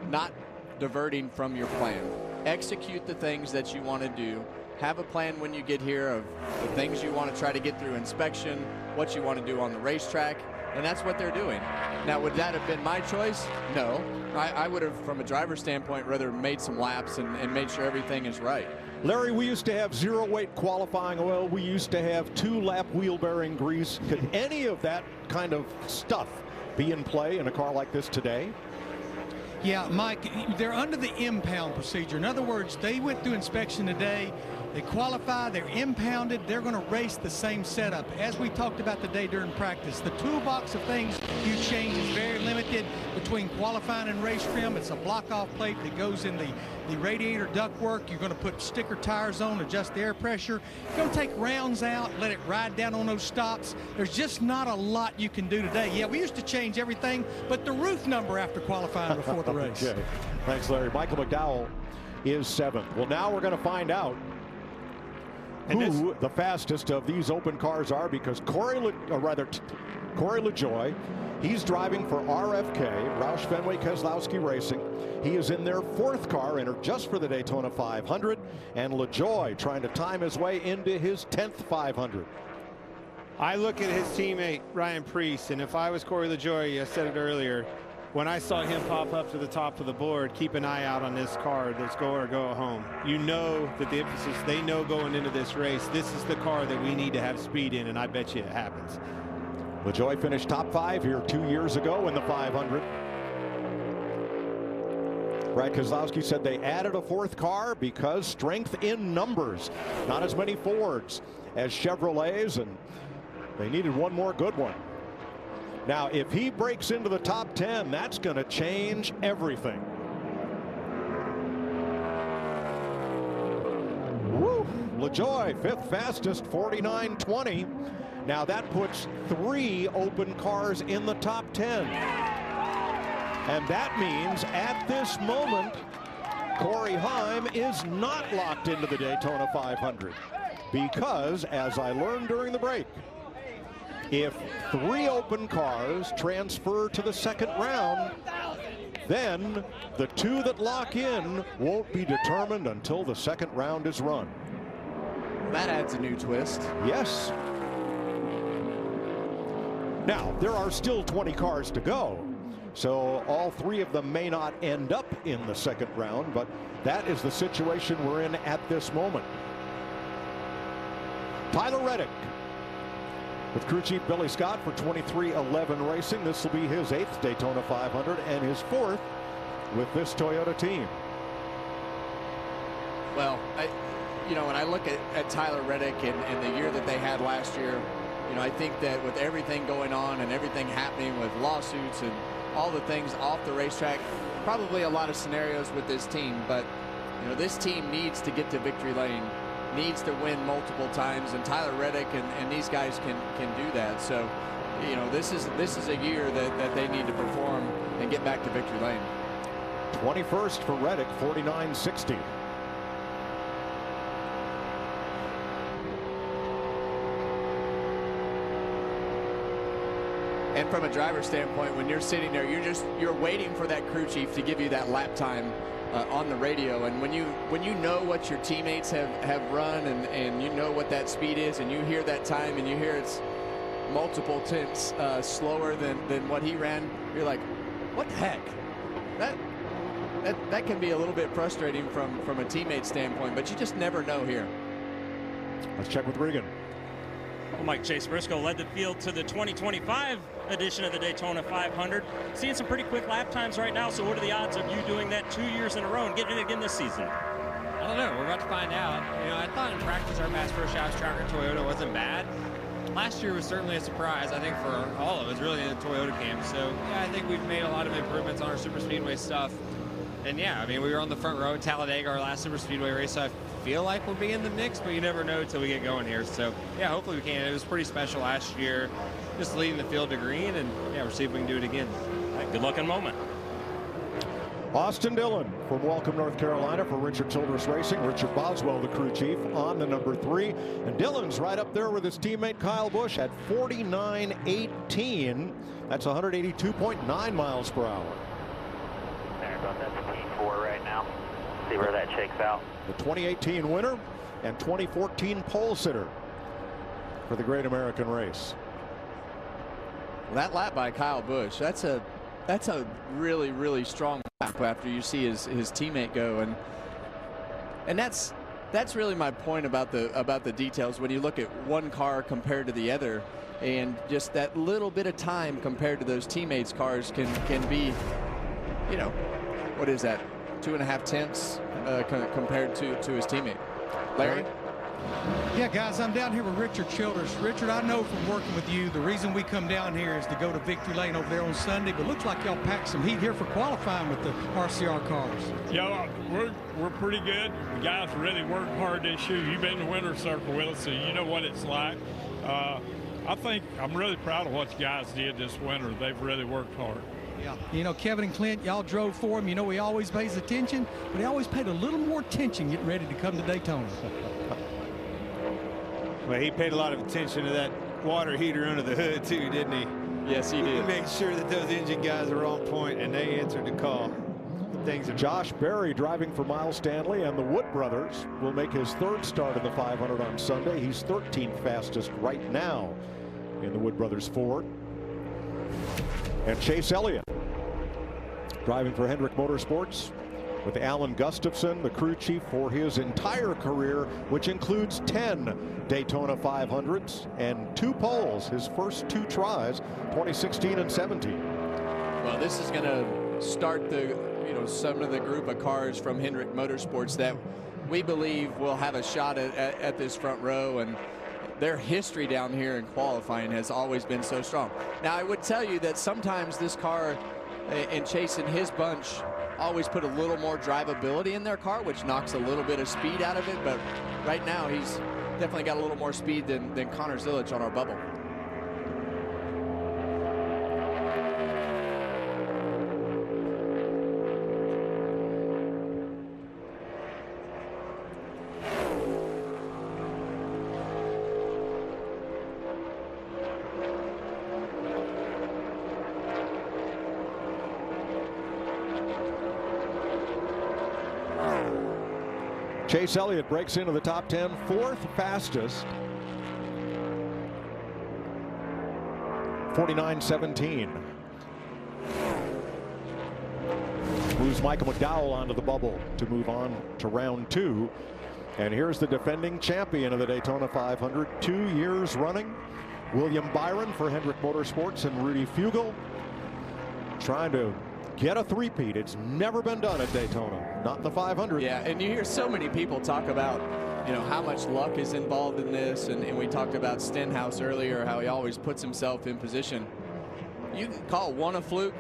not diverting from your plan. Execute the things that you want to do. Have a plan when you get here of the things you want to try to get through inspection, what you want to do on the racetrack, and that's what they're doing. Now, would that have been my choice? No. I would have, from a driver's standpoint, rather made some laps and made sure everything is right. Larry, we used to have 0-weight qualifying oil. We used to have 2-lap wheel bearing grease. Could any of that kind of stuff be in play in a car like this today? Yeah, Mike, they're under the impound procedure. In other words, they went through inspection today. They qualify, they're impounded, they're going to race the same setup. As we talked about today during practice, the toolbox of things you change is very limited between qualifying and race trim. It's a block-off plate that goes in the radiator ductwork. You're going to put sticker tires on, adjust the air pressure. You're going to take rounds out, let it ride down on those stops. There's just not a lot you can do today. Yeah, we used to change everything but the roof number after qualifying before the race. Okay. Thanks, Larry. Michael McDowell is 7th. Well, now we're going to find out who the fastest of these open cars are, because Corey LaJoie. He's driving for RFK, Roush Fenway Keselowski Racing. He is in their 4th car, entered just for the Daytona 500. And LaJoie trying to time his way into his 10th 500. I look at his teammate, Ryan Preece, and if I was Corey LaJoie, I said it earlier, when I saw him pop up to the top of the board, keep an eye out on this car that's go or go home. You know that the emphasis, they know going into this race, this is the car that we need to have speed in, and I bet you it happens. LaJoie finished top 5 here 2 years ago in the 500. Brad Keselowski said they added a 4th car because strength in numbers. Not as many Fords as Chevrolets, and they needed one more good one. Now, if he breaks into the top 10, that's going to change everything. Woo! LaJoie, 5th fastest, 49.20. Now that puts 3 open cars in the top 10. And that means at this moment, Corey Heim is not locked into the Daytona 500. Because, as I learned during the break, if 3 open cars transfer to the 2nd round, then the 2 that lock in won't be determined until the 2nd round is run. That adds a new twist. Yes. Now, there are still 20 cars to go, so all 3 of them may not end up in the 2nd round, but that is the situation we're in at this moment. Tyler Reddick with crew chief Billy Scott for 2311 Racing. This will be his 8th Daytona 500 and his 4th with this Toyota team. Well, when I look at Tyler Reddick and the year that they had last year, I think that with everything going on and everything happening with lawsuits and all the things off the racetrack, probably a lot of scenarios with this team, but this team needs to get to victory lane, needs to win multiple times, and Tyler Reddick and these guys can do that. So, this is a year that they need to perform and get back to victory lane. 21st for Reddick, 49.60. And from a driver standpoint, when you're sitting there, you're waiting for that crew chief to give you that lap time on the radio. And when you know what your teammates have run and you know what that speed is, and you hear that time and you hear it's multiple tenths slower than what he ran, you're like, what the heck? That can be a little bit frustrating from a teammate standpoint, but you just never know here. Let's check with Regan. Well, Mike Chase Briscoe led the field to the 2025 edition of the Daytona 500. Seeing some pretty quick lap times right now, so what are the odds of you doing that 2 years in a row and getting it again this season? I don't know. We're about to find out. I thought in practice our Bass Pro Shops tracker Toyota wasn't bad. Last year was certainly a surprise, I think, for all of us, really, in the Toyota camp. So, yeah, I think we've made a lot of improvements on our super speedway stuff. And, yeah, we were on the front row at Talladega, our last super speedway race, so I feel like we'll be in the mix, but you never know until we get going here. So, yeah, hopefully we can. It was pretty special last year, just leading the field to green, and, yeah, we'll see if we can do it again. Right, good looking moment. Austin Dillon from Welcome, North Carolina for Richard Childress Racing. Richard Boswell, the crew chief, on the number 3. And Dillon's right up there with his teammate Kyle Busch at 49.18. That's 182.9 miles per hour. There, about that P4 right now. See where that shakes out. The 2018 winner and 2014 pole sitter for the Great American Race. That lap by Kyle Busch, that's a really, really strong lap after you see his teammate go, and that's really my point about the details when you look at one car compared to the other, and just that little bit of time compared to those teammates' cars can be, what is that, 2.5 tenths compared to his teammate. Larry? Yeah, guys, I'm down here with Richard Childress. Richard, I know from working with you, the reason we come down here is to go to Victory Lane over there on Sunday, but looks like y'all packed some heat here for qualifying with the RCR cars. Yeah, we're pretty good. The guys really worked hard this year. You've been in the winner's circle with us, so you know what it's like. I think I'm really proud of what the guys did this winter. They've really worked hard. Yeah. Kevin and Clint, y'all drove for him. He always pays attention, but he always paid a little more attention getting ready to come to Daytona. Well, he paid a lot of attention to that water heater under the hood too, didn't he? Yes, he did. He made sure that those engine guys were on point, and they answered the call. Josh Berry driving for Miles Stanley, and the Wood brothers will make his third start in the 500 on Sunday. He's 13th fastest right now in the Wood brothers Ford. And Chase Elliott driving for Hendrick Motorsports with Alan Gustafson, the crew chief for his entire career, which includes 10 Daytona 500s and 2 poles, his first 2 tries, 2016 and 17. Well, this is going to start the, some of the group of cars from Hendrick Motorsports that we believe will have a shot at this front row, and their history down here in qualifying has always been so strong. Now, I would tell you that sometimes this car and Chase and his bunch always put a little more drivability in their car, which knocks a little bit of speed out of it, but right now he's definitely got a little more speed than Connor Zilic on our bubble. Chase Elliott breaks into the top 10, 4th fastest. 49.17. Moves Michael McDowell onto the bubble to move on to round 2. And here's the defending champion of the Daytona 500, 2 years running. William Byron for Hendrick Motorsports and Rudy Fugle trying to get a three-peat. It's never been done at Daytona, not the 500. Yeah, and you hear so many people talk about, how much luck is involved in this, and we talked about Stenhouse earlier, how he always puts himself in position. You can call one a fluke,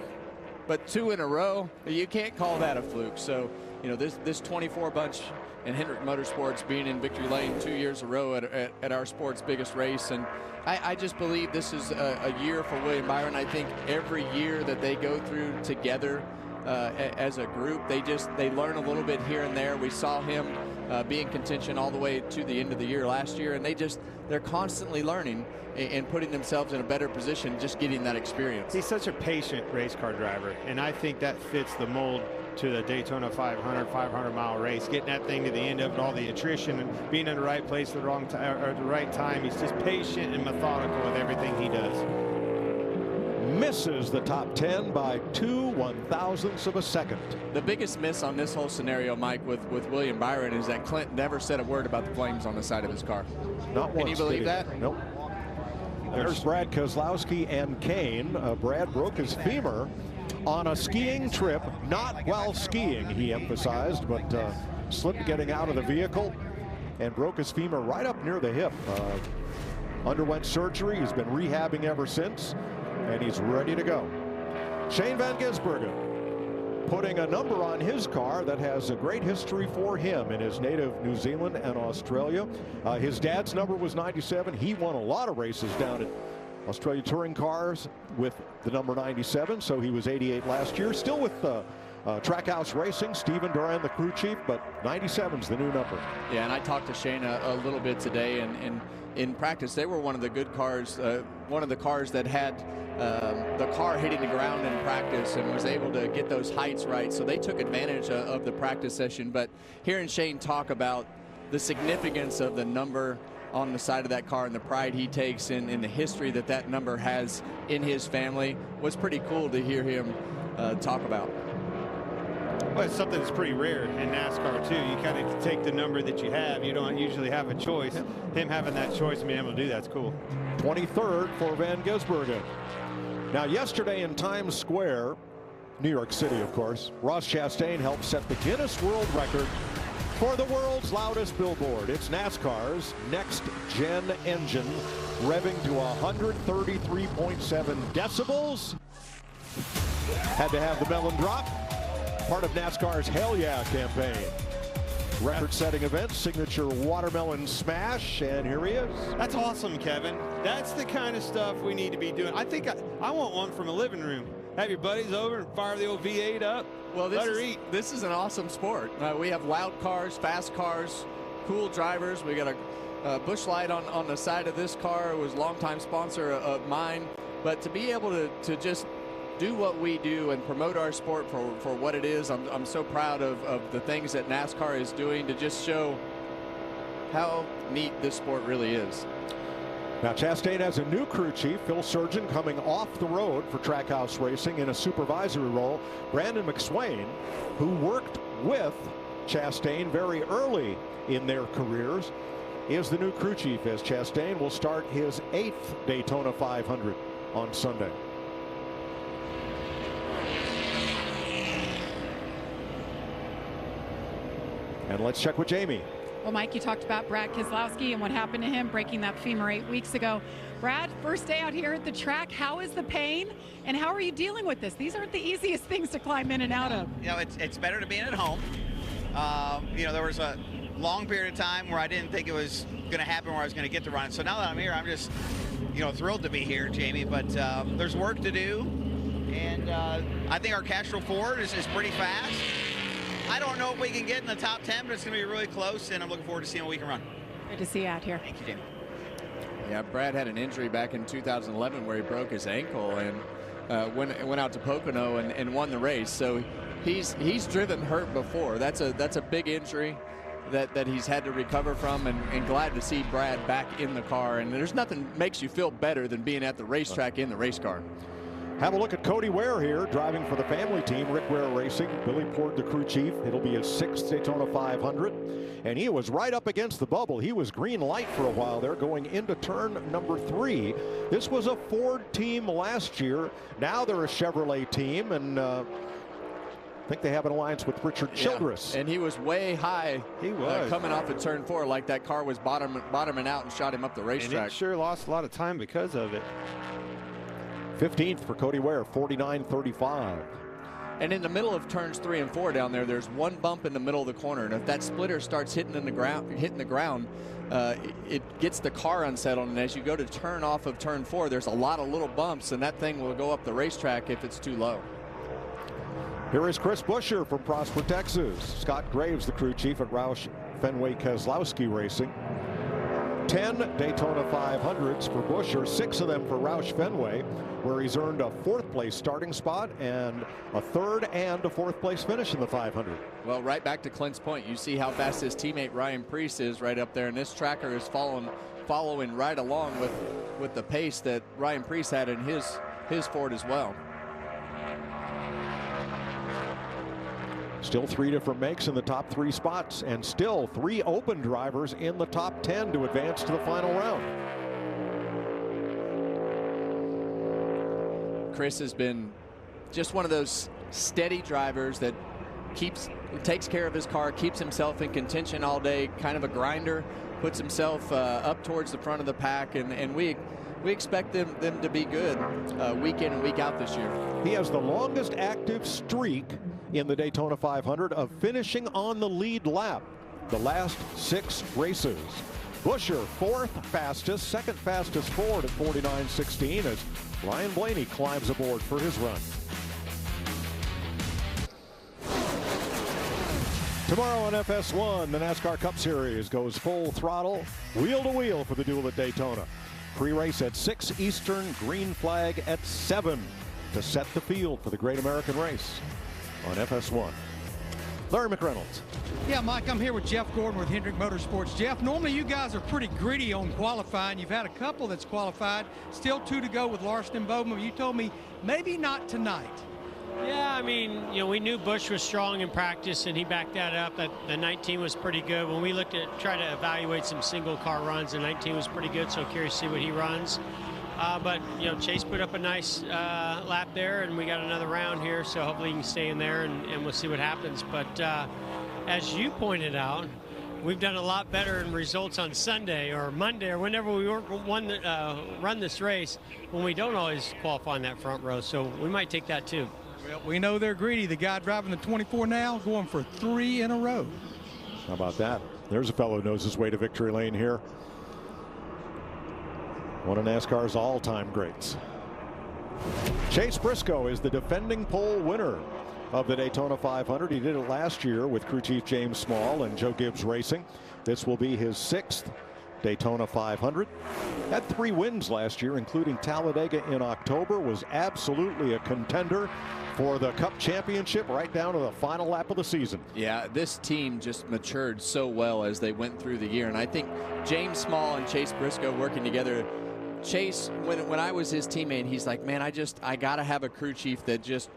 but 2 in a row, you can't call that a fluke. So, this 24 bunch and Hendrick Motorsports being in victory lane 2 years in a row at our sport's biggest race, and I just believe this is a year for William Byron. I think every year that they go through together as a group, they learn a little bit here and there. We saw him be in contention all the way to the end of the year last year, and they're constantly learning and putting themselves in a better position, just getting that experience. He's such a patient race car driver, and I think that fits the mold to the Daytona 500-mile race, getting that thing to the end of it, all the attrition, and being in the right place at the wrong time or at the right time. He's just patient and methodical with everything he does. Misses the top 10 by 2 1/1000ths of a second. The biggest miss on this whole scenario, Mike, with William Byron is that Clint never said a word about the flames on the side of his car. Not once. Can you believe that? Nope. There's Brad Kozlowski and Kane. Brad broke his femur on a skiing trip, not while skiing, he emphasized, but slipped getting out of the vehicle and broke his femur right up near the hip. Underwent surgery. He's been rehabbing ever since, and he's ready to go. Shane Van Gisbergen putting a number on his car that has a great history for him in his native New Zealand and Australia. His dad's number was 97. He won a lot of races down at Australia Touring Cars with the number 97, so he was 88 last year. Still with Trackhouse Racing, Stephen Duran, the crew chief, but 97's the new number. Yeah, and I talked to Shane a little bit today, and in practice, they were one of the good cars, one of the cars that had the car hitting the ground in practice and was able to get those heights right. So they took advantage of the practice session. But hearing Shane talk about the significance of the number on the side of that car and the pride he takes in the history that number has in his family was pretty cool to hear him talk about. Well, it's something that's pretty rare in NASCAR too. You kind of take the number that you have. You don't usually have a choice. Him having that choice and being able to do that's cool. 23rd for Van Gisbergen. Now, yesterday in Times Square, New York City, of course, Ross Chastain helped set the Guinness World Record for the world's loudest billboard. It's NASCAR's next-gen engine, revving to 133.7 decibels. Had to have the melon drop. Part of NASCAR's Hell Yeah campaign. Record-setting event, signature watermelon smash, and here he is. That's awesome, Kevin. That's the kind of stuff we need to be doing. I think I want one from a living room. Have your buddies over and fire the old V8 up. Well, this is an awesome sport. We have loud cars, fast cars, cool drivers. We got a Busch Light on the side of this car. It was a longtime sponsor of mine. But to be able to just do what we do and promote our sport for what it is, I'm so proud of the things that NASCAR is doing to just show how neat this sport really is. Now Chastain has a new crew chief, Phil Surgeon, coming off the road for Trackhouse Racing in a supervisory role. Brandon McSwain, who worked with Chastain very early in their careers, is the new crew chief as Chastain will start his 8th Daytona 500 on Sunday. And let's check with Jamie. Well, Mike, you talked about Brad Keselowski and what happened to him breaking that femur 8 weeks ago. Brad, first day out here at the track, how is the pain and how are you dealing with this? These aren't the easiest things to climb in and out of. You know, it's better to be in at home. You know, there was a long period of time where I didn't think it was going to happen, where I was going to get to run. So now that I'm here, I'm just, you know, thrilled to be here, Jamie. But there's work to do, and I think our Castrol Ford is pretty fast. I don't know if we can get in the top 10, but it's going to be really close, and I'm looking forward to seeing what we can run. Good to see you out here. Thank you, Jamie. Yeah, Brad had an injury back in 2011 where he broke his ankle and went out to Pocono and won the race. So he's driven hurt before. That's a big injury that he's had to recover from, and glad to see Brad back in the car. And there's nothing makes you feel better than being at the racetrack in the race car. Have a look at Cody Ware here, driving for the family team, Rick Ware Racing. Billy Port, the crew chief. It'll be his 6th Daytona 500. And he was right up against the bubble. He was green light for a while there going into turn number 3. This was a Ford team last year. Now they're a Chevrolet team, and I think they have an alliance with Richard Childress. And he was way high. He was. Coming off of turn 4 like that car was bottoming out and shot him up the racetrack. And it sure lost a lot of time because of it. 15th for Cody Ware, 49.35. And in the middle of turns 3 and 4 down there, there's one bump in the middle of the corner, and if that splitter starts hitting the ground, it gets the car unsettled. And as you go to turn off of turn 4, there's a lot of little bumps, and that thing will go up the racetrack if it's too low. Here is Chris Buescher from Prosper, Texas. Scott Graves, the crew chief at Roush Fenway Keselowski Racing. 10 Daytona 500s for Buescher, 6 of them for Roush Fenway, where he's earned a 4th place starting spot and a 3rd and a 4th place finish in the 500. Well, right back to Clint's point, you see how fast his teammate Ryan Preece is right up there, and this tracker is following right along with the pace that Ryan Preece had in his Ford as well. Still 3 different makes in the top 3 spots, and still 3 open drivers in the top 10 to advance to the final round. Chris has been just one of those steady drivers that takes care of his car, keeps himself in contention all day, kind of a grinder, puts himself up towards the front of the pack, and we expect them to be good week in and week out this year. He has the longest active streak in the Daytona 500 of finishing on the lead lap the last 6 races. Buescher, 4th fastest, 2nd fastest Ford at 49.16 as Ryan Blaney climbs aboard for his run. Tomorrow on FS1, the NASCAR Cup Series goes full throttle, wheel to wheel for the duel at Daytona. Pre-race at 6 Eastern, green flag at 7 to set the field for the Great American Race on FS1. Larry McReynolds. Yeah, Mike, I'm here with Jeff Gordon with Hendrick Motorsports. Jeff, normally you guys are pretty gritty on qualifying. You've had a couple that's qualified, still 2 to go with Larson and Bowman. You told me maybe not tonight. Yeah, I mean, you know, we knew Busch was strong in practice, and he backed that up. The 19 was pretty good. When we looked at try to evaluate some single car runs, the 19 was pretty good, so curious to see what he runs. But, you know, Chase put up a nice lap there, and we got another round here, so hopefully he can stay in there, and we'll see what happens. But as you pointed out, we've done a lot better in results on Sunday or Monday or whenever we run this race when we don't always qualify in that front row, so we might take that too. Well, we know they're greedy. The guy driving the 24 now going for 3 in a row. How about that? There's a fellow who knows his way to victory lane here. One of NASCAR's all-time greats. Chase Briscoe is the defending pole winner of the Daytona 500. He did it last year with crew chief James Small and Joe Gibbs Racing. This will be his 6th Daytona 500. Had 3 wins last year, including Talladega in October. Was absolutely a contender for the Cup Championship right down to the final lap of the season. Yeah, this team just matured so well as they went through the year. And I think James Small and Chase Briscoe working together. Chase, when I was his teammate, he's like, man, I got to have a crew chief that just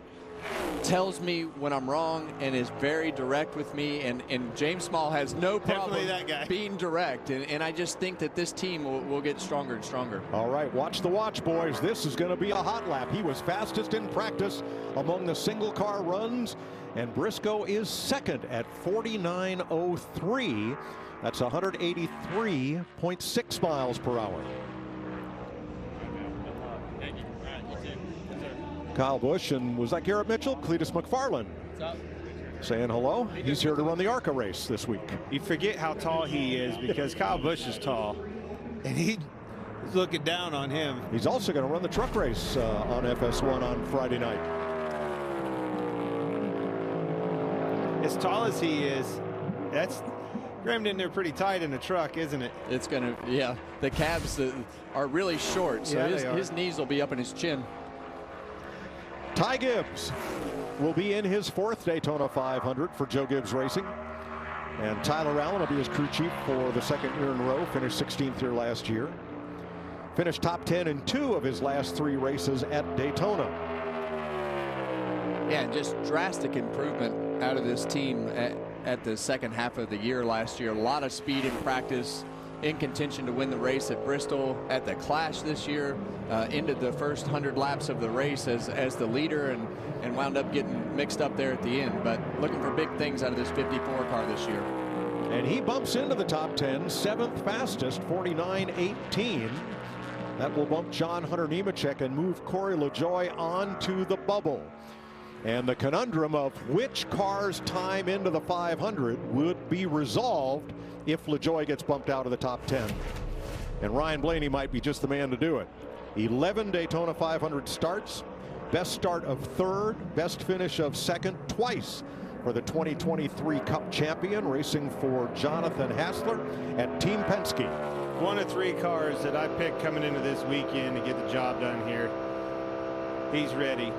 tells me when I'm wrong and is very direct with me. And James Small has no problem being direct. And I just think that this team will get stronger and stronger. All right, watch the watch, boys. This is going to be a hot lap. He was fastest in practice among the single car runs. And Briscoe is second at 49.03. That's 183.6 miles per hour. Kyle Busch, and was that Garrett Mitchell? Cletus McFarland. What's up? Saying hello. He's here to run the ARCA race this week. You forget how tall he is because Kyle Busch is tall, and he's looking down on him. He's also going to run the truck race on FS1 on Friday night. As tall as he is, that's crammed in there pretty tight in the truck, isn't it? It's going to, yeah. The calves are really short, so yeah, his knees will be up in his chin. Ty Gibbs will be in his 4th Daytona 500 for Joe Gibbs Racing. And Tyler Allen will be his crew chief for the 2nd year in a row. Finished 16th here last year. Finished top 10 in 2 of his last 3 races at Daytona. Yeah, just drastic improvement out of this team at the second half of the year last year. A lot of speed in practice, in contention to win the race at Bristol, at the Clash this year, ended the first 100 laps of the race as the leader and wound up getting mixed up there at the end. But looking for big things out of this 54 car this year. And he bumps into the top 10, 7th fastest, 49.18. That will bump John Hunter Nemechek and move Corey LaJoie onto the bubble. And the conundrum of which car's time into the 500 would be resolved if LaJoie gets bumped out of the top 10. And Ryan Blaney might be just the man to do it. 11 Daytona 500 starts, best start of 3rd, best finish of 2nd twice for the 2023 Cup champion, racing for Jonathan Hassler at Team Penske. 1 of 3 cars that I picked coming into this weekend to get the job done here. He's ready.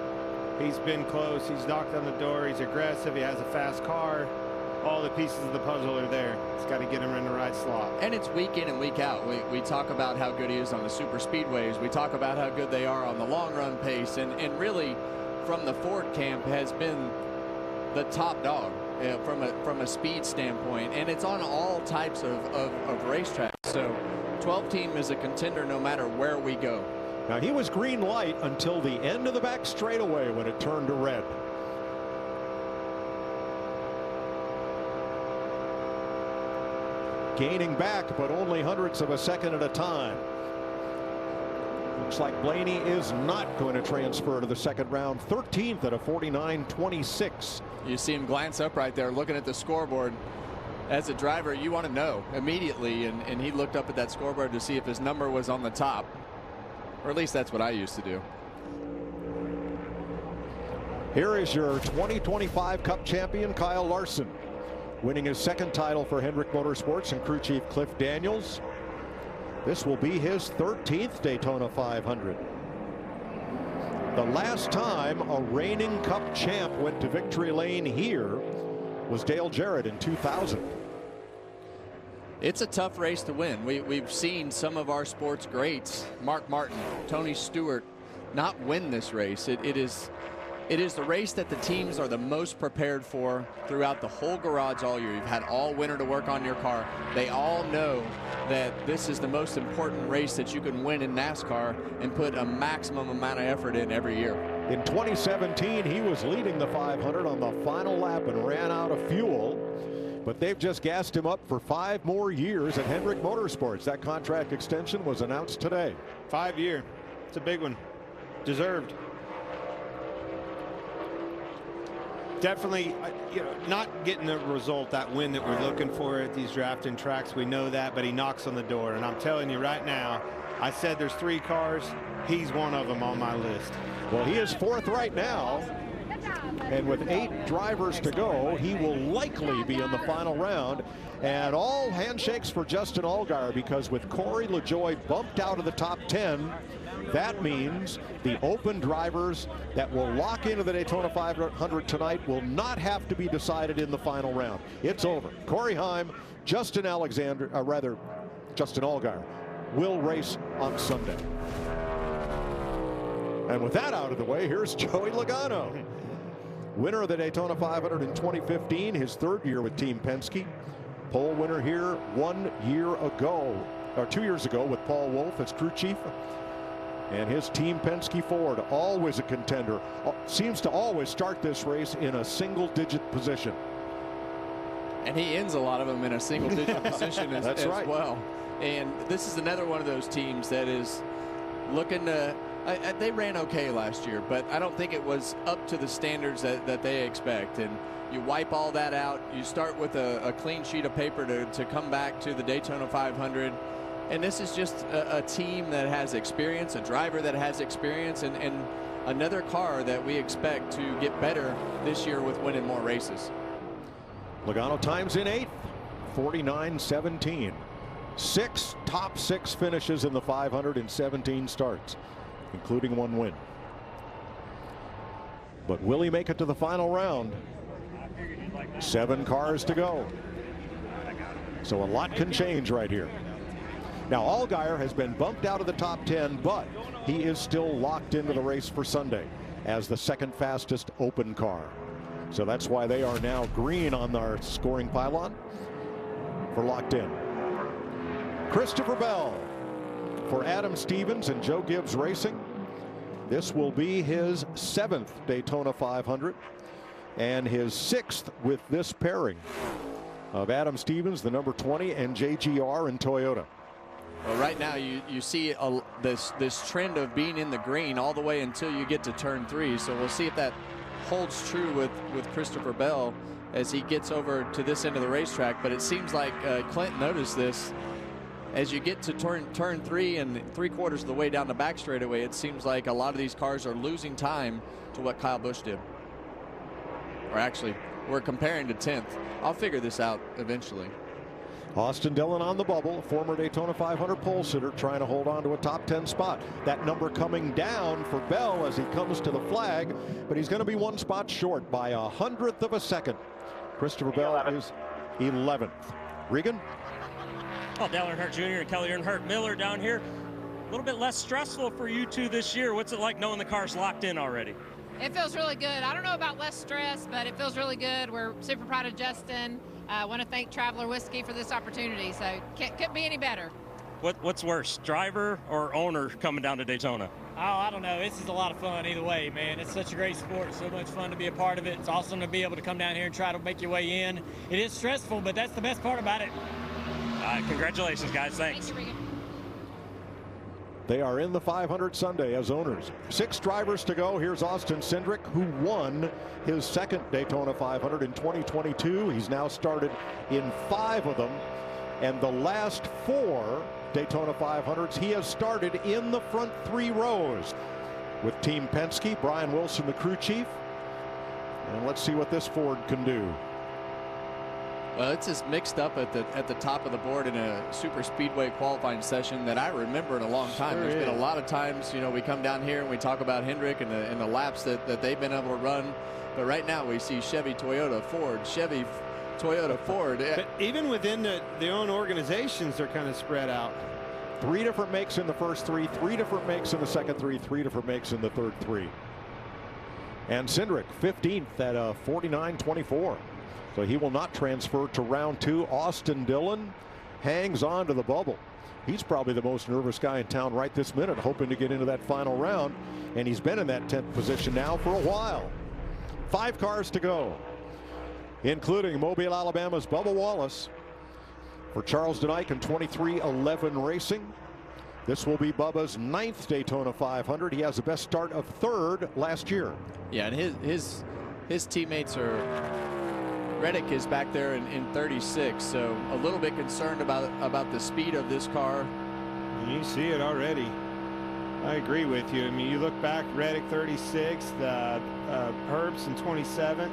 He's been close. He's knocked on the door. He's aggressive. He has a fast car. All the pieces of the puzzle are there. It's got to get him in the right slot. And it's week in and week out. We talk about how good he is on the super speedways. We talk about how good they are on the long run pace. And really, from the Ford camp, has been the top dog from a speed standpoint. And it's on all types of racetracks. So 12 team is a contender no matter where we go. Now, he was green light until the end of the back straightaway when it turned to red. Gaining back, but only hundredths of a second at a time. Looks like Blaney is not going to transfer to the 2nd round. 13th at a 49.26. You see him glance up right there looking at the scoreboard. As a driver, you want to know immediately, and he looked up at that scoreboard to see if his number was on the top. Or at least that's what I used to do. Here is your 2025 Cup champion, Kyle Larson, winning his 2nd title for Hendrick Motorsports and crew chief Cliff Daniels. This will be his 13th Daytona 500. The last time a reigning Cup champ went to victory lane here was Dale Jarrett in 2000. It's a tough race to win. We've seen some of our sports greats, Mark Martin, Tony Stewart, not win this race. It is the race that the teams are the most prepared for throughout the whole garage all year. You've had all winter to work on your car. They all know that this is the most important race that you can win in NASCAR and put a maximum amount of effort in every year. In 2017, he was leading the 500 on the final lap and ran out of fuel. But they've just gassed him up for 5 more years at Hendrick Motorsports. That contract extension was announced today. 5-year. It's a big one. Deserved. Definitely, not getting the result, that win that we're looking for at these drafting tracks. We know that, but he knocks on the door. And I'm telling you right now, I said there's 3 cars. He's one of them on my list. Well, he is 4th right now. And with 8 drivers to go, he will likely be in the final round. And all handshakes for Justin Allgaier, because with Corey LaJoie bumped out of the top 10, that means the open drivers that will lock into the Daytona 500 tonight will not have to be decided in the final round. It's over. Corey Heim, Justin Allgaier will race on Sunday. And with that out of the way, here's Joey Logano. Winner of the Daytona 500 in 2015, his 3rd year with Team Penske. Pole winner here 1 year ago, or 2 years ago, with Paul Wolfe as crew chief. And his team Penske Ford, always a contender, seems to always start this race in a single-digit position. And he ends a lot of them in a single-digit position as right. well. And this is another one of those teams that is looking to. They ran okay last year, but I don't think it was up to the standards that they expect. And you wipe all that out. You start with a clean sheet of paper to come back to the Daytona 500. And this is just a team that has experience, a driver that has experience, and another car that we expect to get better this year with winning more races. Logano times in 8th, 49.17. 6 top 6 finishes in the 500 in 17 starts, including 1 win. But will he make it to the final round? 7 cars to go. So a lot can change right here. Now, Allgaier has been bumped out of the top 10, but he is still locked into the race for Sunday as the 2nd fastest open car. So that's why they are now green on our scoring pylon for locked in. Christopher Bell for Adam Stevens and Joe Gibbs Racing. This will be his 7th Daytona 500 and his 6th with this pairing of Adam Stevens, the number 20, and JGR and Toyota. Well, right now you see this trend of being in the green all the way until you get to turn 3. So we'll see if that holds true with Christopher Bell as he gets over to this end of the racetrack. But it seems like Clint noticed this. As you get to turn 3 and 3/4 of the way down the back straightaway, it seems like a lot of these cars are losing time to what Kyle Busch did. Or actually, we're comparing to 10th. I'll figure this out eventually. Austin Dillon on the bubble, former Daytona 500 pole sitter, trying to hold on to a top 10 spot. That number coming down for Bell as he comes to the flag, but he's going to be 1 spot short by 1/100th of a second. Christopher Bell is 11th. Regan? Well, Dale Earnhardt Jr. and Kelly Earnhardt Miller down here. A little bit less stressful for you two this year. What's it like knowing the car's locked in already? It feels really good. I don't know about less stress, but it feels really good. We're super proud of Justin. I want to thank Traveler Whiskey for this opportunity, so couldn't be any better. What's worse, driver or owner coming down to Daytona? Oh, I don't know. This is a lot of fun either way, man. It's such a great sport. So much fun to be a part of it. It's awesome to be able to come down here and try to make your way in. It is stressful, but that's the best part about it. Congratulations, guys. Thanks. Thank you, Regan. They are in the 500 Sunday as owners. 6 drivers to go. Here's Austin Cindric, who won his 2nd Daytona 500 in 2022. He's now started in 5 of them. And the last 4 Daytona 500s, he has started in the front 3 rows. With Team Penske, Brian Wilson, the crew chief. And let's see what this Ford can do. Well, it's just mixed up at the top of the board in a super speedway qualifying session that I remember in a long time. There's been a lot of times, you know, we come down here and we talk about Hendrick and the laps that they've been able to run. But right now we see Chevy, Toyota, Ford, Chevy, Toyota, Ford. But even within their own organizations, they're kind of spread out. 3 different makes in the first 3, 3 different makes in the second 3, 3 different makes in the third 3. And Cindric 15th at 49.24. So he will not transfer to round 2. Austin Dillon hangs on to the bubble. He's probably the most nervous guy in town right this minute, hoping to get into that final round. And he's been in that 10th position now for a while. 5 cars to go, including Mobile, Alabama's Bubba Wallace for Charles Denick and 2311 Racing. This will be Bubba's 9th Daytona 500. He has the best start of 3rd last year. Yeah, and his teammates are. Reddick is back there in 36, so a little bit concerned about the speed of this car. You see it already. I agree with you. I mean, you look back, Reddick 36th, Herbst in 27th.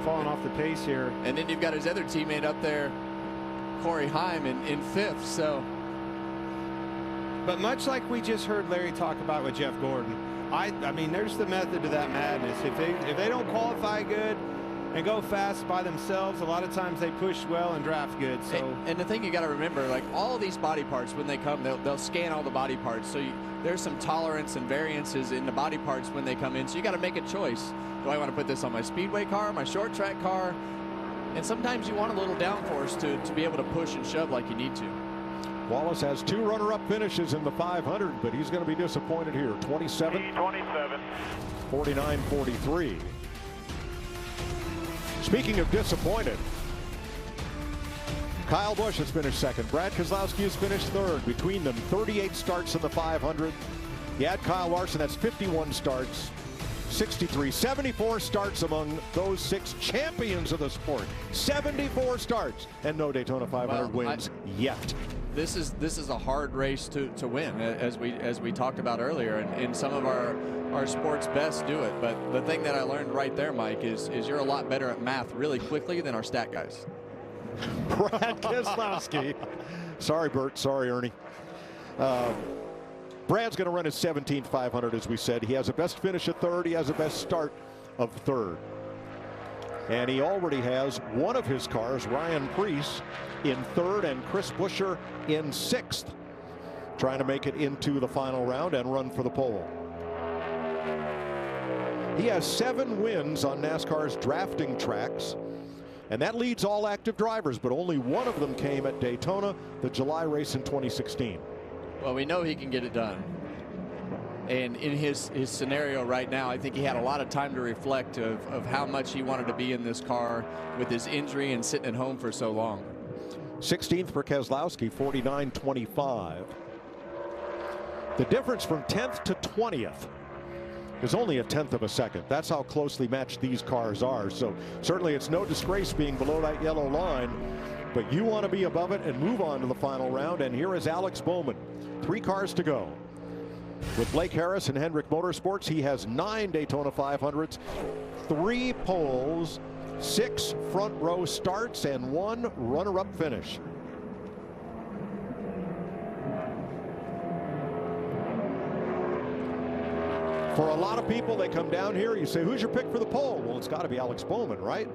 Falling off the pace here. And then you've got his other teammate up there, Corey Heim, in 5th. So, but much like we just heard Larry talk about with Jeff Gordon, I mean, there's the method to that madness. If they don't qualify good and go fast by themselves, a lot of times they push well and draft good. So, and the thing you got to remember, like all these body parts, when they come, they'll scan all the body parts. So there's some tolerance and variances in the body parts when they come in. So you got to make a choice. Do I want to put this on my speedway car, my short track car? And sometimes you want a little downforce to be able to push and shove like you need to. Wallace has 2 runner-up finishes in the 500, but he's going to be disappointed here. 27, 49, 43. Speaking of disappointed, Kyle Busch has finished 2nd. Brad Keselowski has finished 3rd. Between them, 38 starts in the 500. You add Kyle Larson, that's 51 starts. 63, 74 starts among those 6 champions of the sport. 74 starts and no Daytona 500 wins yet. This is a hard race to win, as we talked about earlier, and some of our sports best do it. But the thing that I learned right there, Mike, is you're a lot better at math really quickly than our stat guys. Brad Keselowski. Sorry, Bert. Sorry, Ernie. Brad's going to run his 17th 500, as we said. He has a best finish at 3rd. He has a best start of 3rd. And he already has one of his cars, Ryan Preece, in 3rd and Chris Buescher in 6th, trying to make it into the final round and run for the pole. He has 7 wins on NASCAR's drafting tracks, and that leads all active drivers, but only one of them came at Daytona, the July race in 2016. Well, we know he can get it done. And in his scenario right now, I think he had a lot of time to reflect of how much he wanted to be in this car with his injury and sitting at home for so long. 16th for Keselowski, 49.25. The difference from 10th to 20th is only a 1/10 of a second. That's how closely matched these cars are. So certainly it's no disgrace being below that yellow line, but you want to be above it and move on to the final round. And here is Alex Bowman. 3 cars to go. With Blake Harris and Hendrick Motorsports, he has 9 Daytona 500s, 3 poles, 6 front row starts, and 1 runner-up finish. For a lot of people, they come down here, you say, who's your pick for the pole? Well, it's got to be Alex Bowman, right?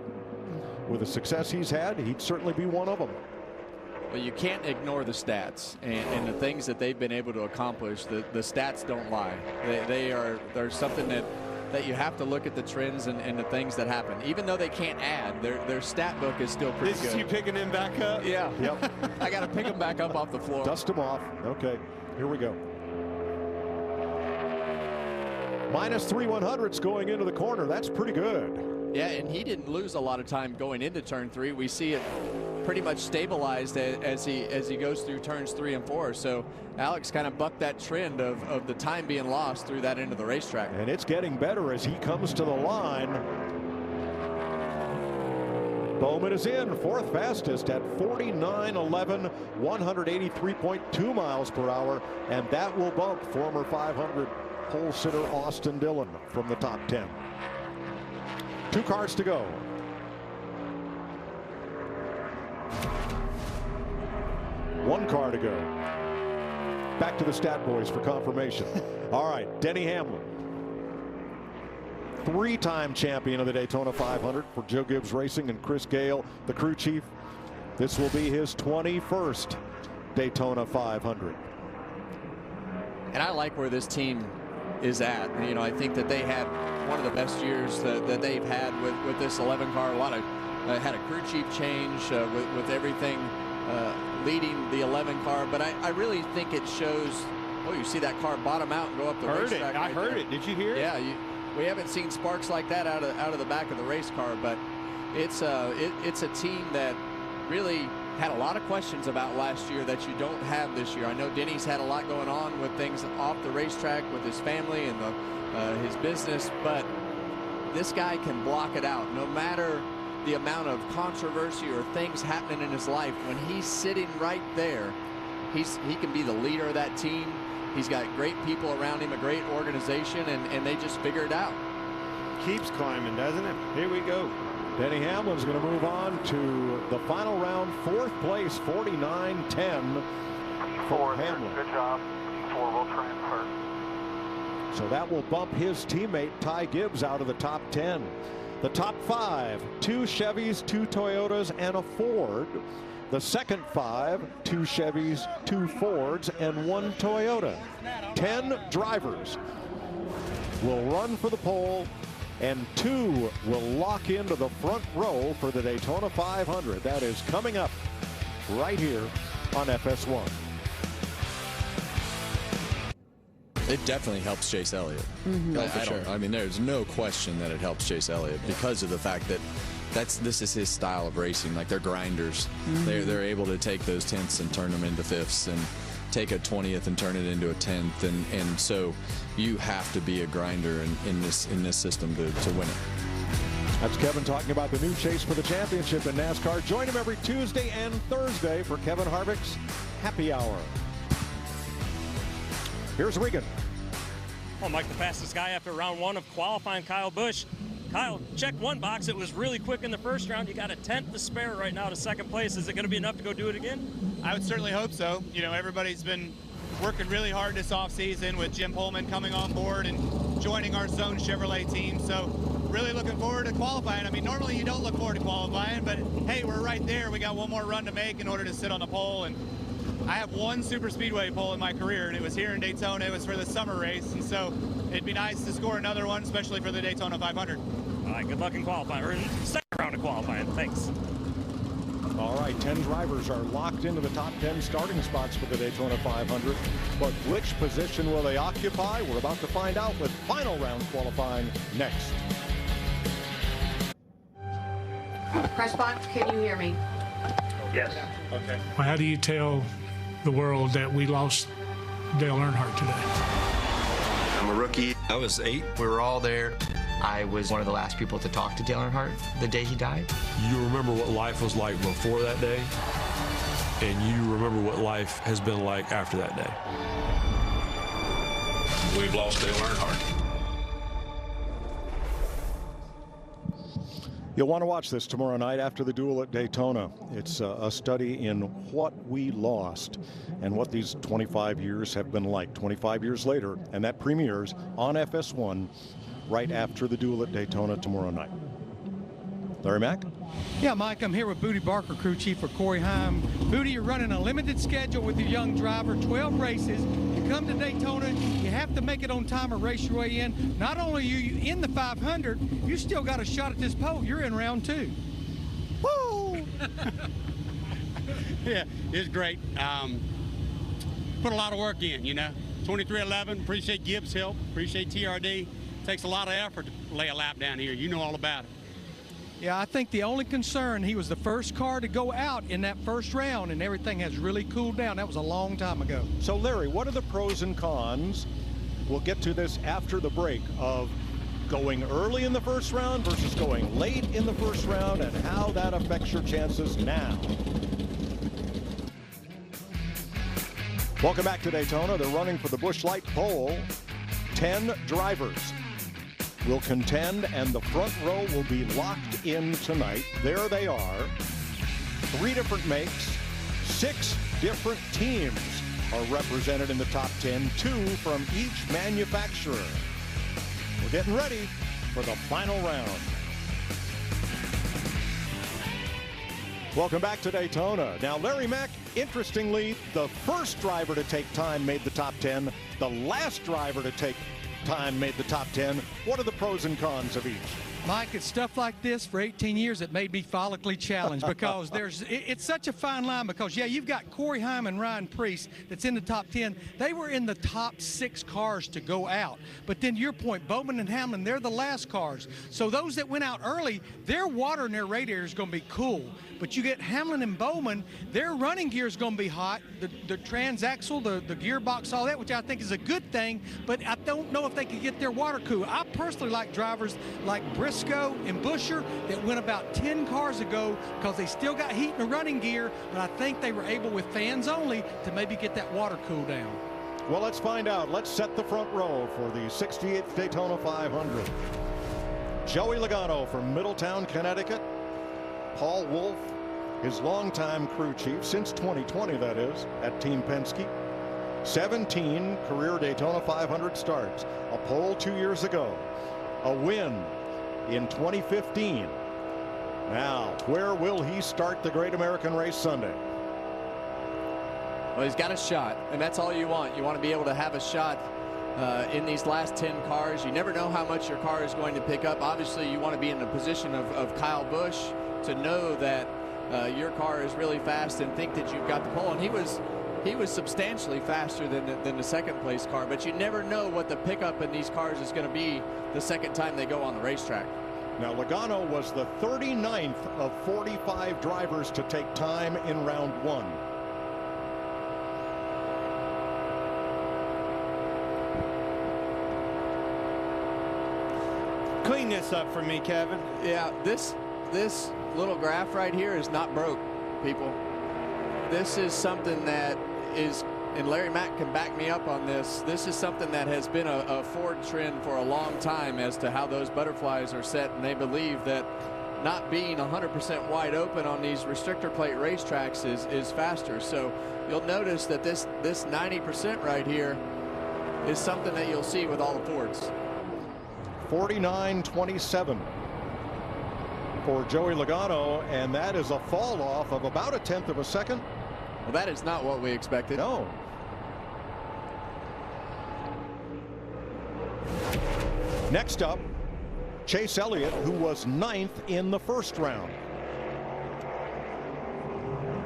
With the success he's had, he'd certainly be one of them. Well, you can't ignore the stats and the things that they've been able to accomplish. The stats don't lie. They're something that you have to look at the trends and the things that happen. Even though they can't add, their stat book is still pretty good. This is you picking him back up? Yeah. Yep. I got to pick him back up off the floor. Dust him off. Okay, here we go. -3/100ths going into the corner. That's pretty good. Yeah, and he didn't lose a lot of time going into turn 3. We see it pretty much stabilized as he goes through turns 3 and 4. So Alex kind of bucked that trend of the time being lost through that end of the racetrack. And it's getting better as he comes to the line. Bowman is in 4th fastest at 49.11, 183.2 miles per hour, and that will bump former 500 pole sitter Austin Dillon from the top 10. 2 cars to go. One car to go. Back to the stat boys for confirmation. All right, Denny Hamlin, 3-time champion of the Daytona 500 for Joe Gibbs Racing and Chris Gale, the crew chief. This will be his 21st Daytona 500. And I like where this team is at. You know, I think that they had one of the best years that they've had with this 11 car. A lot of had a crew chief change with everything leading the 11 car, but I really think it shows. Oh, you see that car bottom out and go up the racetrack. I heard it. Did you hear it? Yeah, we haven't seen sparks like that out of the back of the race car, but it's a team that really had a lot of questions about last year that you don't have this year. I know Denny's had a lot going on with things off the racetrack with his family and his business, but this guy can block it out no matter the amount of controversy or things happening in his life. When he's sitting right there, he can be the leader of that team. He's got great people around him, a great organization, and they just figure it out. Keeps climbing, doesn't it? Here we go. Denny Hamlin's going to move on to the final round, 4th place, 49-10 for Hamlin. Good job. 4 will transfer. So that will bump his teammate Ty Gibbs out of the top 10. The top 5, 2 Chevys, 2 Toyotas, and a Ford. The second 5, 2 Chevys, 2 Fords, and 1 Toyota. 10 drivers will run for the pole, and 2 will lock into the front row for the Daytona 500. That is coming up right here on FS1. It definitely helps Chase Elliott. I mean, there's no question that it helps Chase Elliott because of the fact that this is his style of racing. Like, they're grinders. They're able to take those 10ths and turn them into 5ths, and take a 20th and turn it into a 10th, and so you have to be a grinder in this system to win it. That's Kevin talking about the new chase for the championship in NASCAR. Join him every Tuesday and Thursday for Kevin Harvick's Happy Hour. Here's Regan. Well, Mike, the fastest guy after round 1 of qualifying, Kyle Busch. Kyle, check one box. It was really quick in the first round. You got a 10th to spare right now to second place. Is it going to be enough to go do it again? I would certainly hope so. You know, everybody's been working really hard this offseason with Jim Pullman coming on board and joining our Zone Chevrolet team. So really looking forward to qualifying. I mean, normally you don't look forward to qualifying, but hey, we're right there. We got one more run to make in order to sit on the pole. And I have 1 super speedway pole in my career, and it was here in Daytona. It was for the summer race, and so it'd be nice to score another one, especially for the Daytona 500. All right, good luck in qualifying, or in the second round of qualifying. Thanks. All right, 10 drivers are locked into the top 10 starting spots for the Daytona 500. But which position will they occupy? We're about to find out with final round qualifying next. Pressbox, can you hear me? Yes. Okay. Well, how do you tell the world that we lost Dale Earnhardt today? I'm a rookie. I was 8. We were all there. I was one of the last people to talk to Dale Earnhardt the day he died. You remember what life was like before that day, and you remember what life has been like after that day. We've lost Dale Earnhardt. You'll want to watch this tomorrow night after the duel at Daytona. It's a study in what we lost and what these 25 years have been like 25 years later, and that premieres on FS1 right after the duel at Daytona tomorrow night. Larry Mack? Yeah, Mike, I'm here with Booty Barker, crew chief for Corey Heim. Booty, you're running a limited schedule with your young driver, 12 races. You come to Daytona, you have to make it on time or race your way in. Not only are you in the 500, you still got a shot at this pole. You're in round 2. Woo! Yeah, it's great. Put a lot of work in, you know. 2311, appreciate Gibbs' help, appreciate TRD. Takes a lot of effort to lay a lap down here. You know all about it. Yeah, I think the only concern, he was the first car to go out in that first round, and everything has really cooled down. That was a long time ago. So, Larry, what are the pros and cons? We'll get to this after the break of going early in the first round versus going late in the first round and how that affects your chances now. Welcome back to Daytona. They're running for the Busch Light pole. 10 drivers will contend, and the front row will be locked in tonight. There they are. 3 different makes, 6 different teams are represented in the top 10, 2 from each manufacturer. We're getting ready for the final round. Welcome back to Daytona. Now, Larry Mack, interestingly, the first driver to take time made the top 10. The last driver to take time made the top 10. What are the pros and cons of each? Mike, it's stuff like this for 18 years that made me follically challenged because it's such a fine line because, yeah, you've got Corey Heim and Ryan Preece that's in the top 10. They were in the top 6 cars to go out. But then to your point, Bowman and Hamlin, they're the last cars. So those that went out early, their water in their radiator is going to be cool. But you get Hamlin and Bowman, their running gear is going to be hot. The transaxle, the gearbox, all that, which I think is a good thing. But I don't know if they can get their water cool. I personally like drivers like Briscoe Briscoe and Buscher that went about 10 cars ago because they still got heat in the running gear, but I think they were able with fans only to maybe get that water cooled down. Well, let's find out. Let's set the front row for the 68th Daytona 500. Joey Logano from Middletown, Connecticut. Paul Wolf, his longtime crew chief since 2020, that is, at Team Penske. 17 career Daytona 500 starts. A pole 2 years ago. A win in 2015. Now, where will he start the Great American Race Sunday? Well, he's got a shot, and that's all you want. You want to be able to have a shot in these last 10 cars. You never know how much your car is going to pick up. Obviously, you want to be in the position of Kyle Busch to know that your car is really fast and think that you've got the pole. And he was substantially faster than the second place car, but you never know what the pickup in these cars is going to be the second time they go on the racetrack. Now, Logano was the 39th of 45 drivers to take time in round 1. Clean this up for me, Kevin. Yeah, this little graph right here is not broke, people. This is something that is, and Larry Mack can back me up on this, this is something that has been a Ford trend for a long time as to how those butterflies are set, and they believe that not being 100% wide open on these restrictor plate racetracks is faster. So you'll notice that this 90% right here is something that you'll see with all the Fords. 49.27 for Joey Logano, and that is a fall off of about 1/10 of a second. Well, that is not what we expected. No. Next up, Chase Elliott, who was 9th in the first round.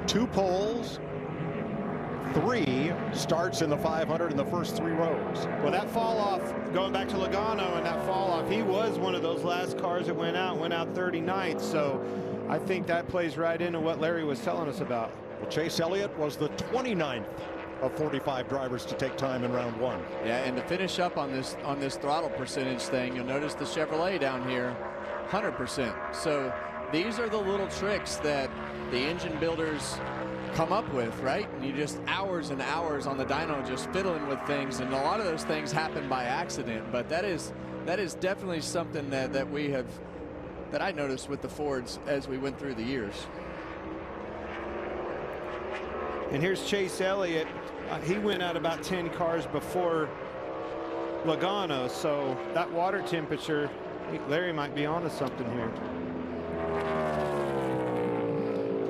2 poles, 3 starts in the 500 in the first 3 rows. Well, that fall off, going back to Logano and that fall off, he was one of those last cars that went out 39th. So I think that plays right into what Larry was telling us about. Well, Chase Elliott was the 29th of 45 drivers to take time in round 1. Yeah, and to finish up on this throttle percentage thing, you'll notice the Chevrolet down here, 100%. So these are the little tricks that the engine builders come up with, right? And you just hours and hours on the dyno just fiddling with things, and a lot of those things happen by accident. But that is definitely something that I noticed with the Fords as we went through the years. And here's Chase Elliott. He went out about 10 cars before Logano, so that water temperature, Larry might be onto something here.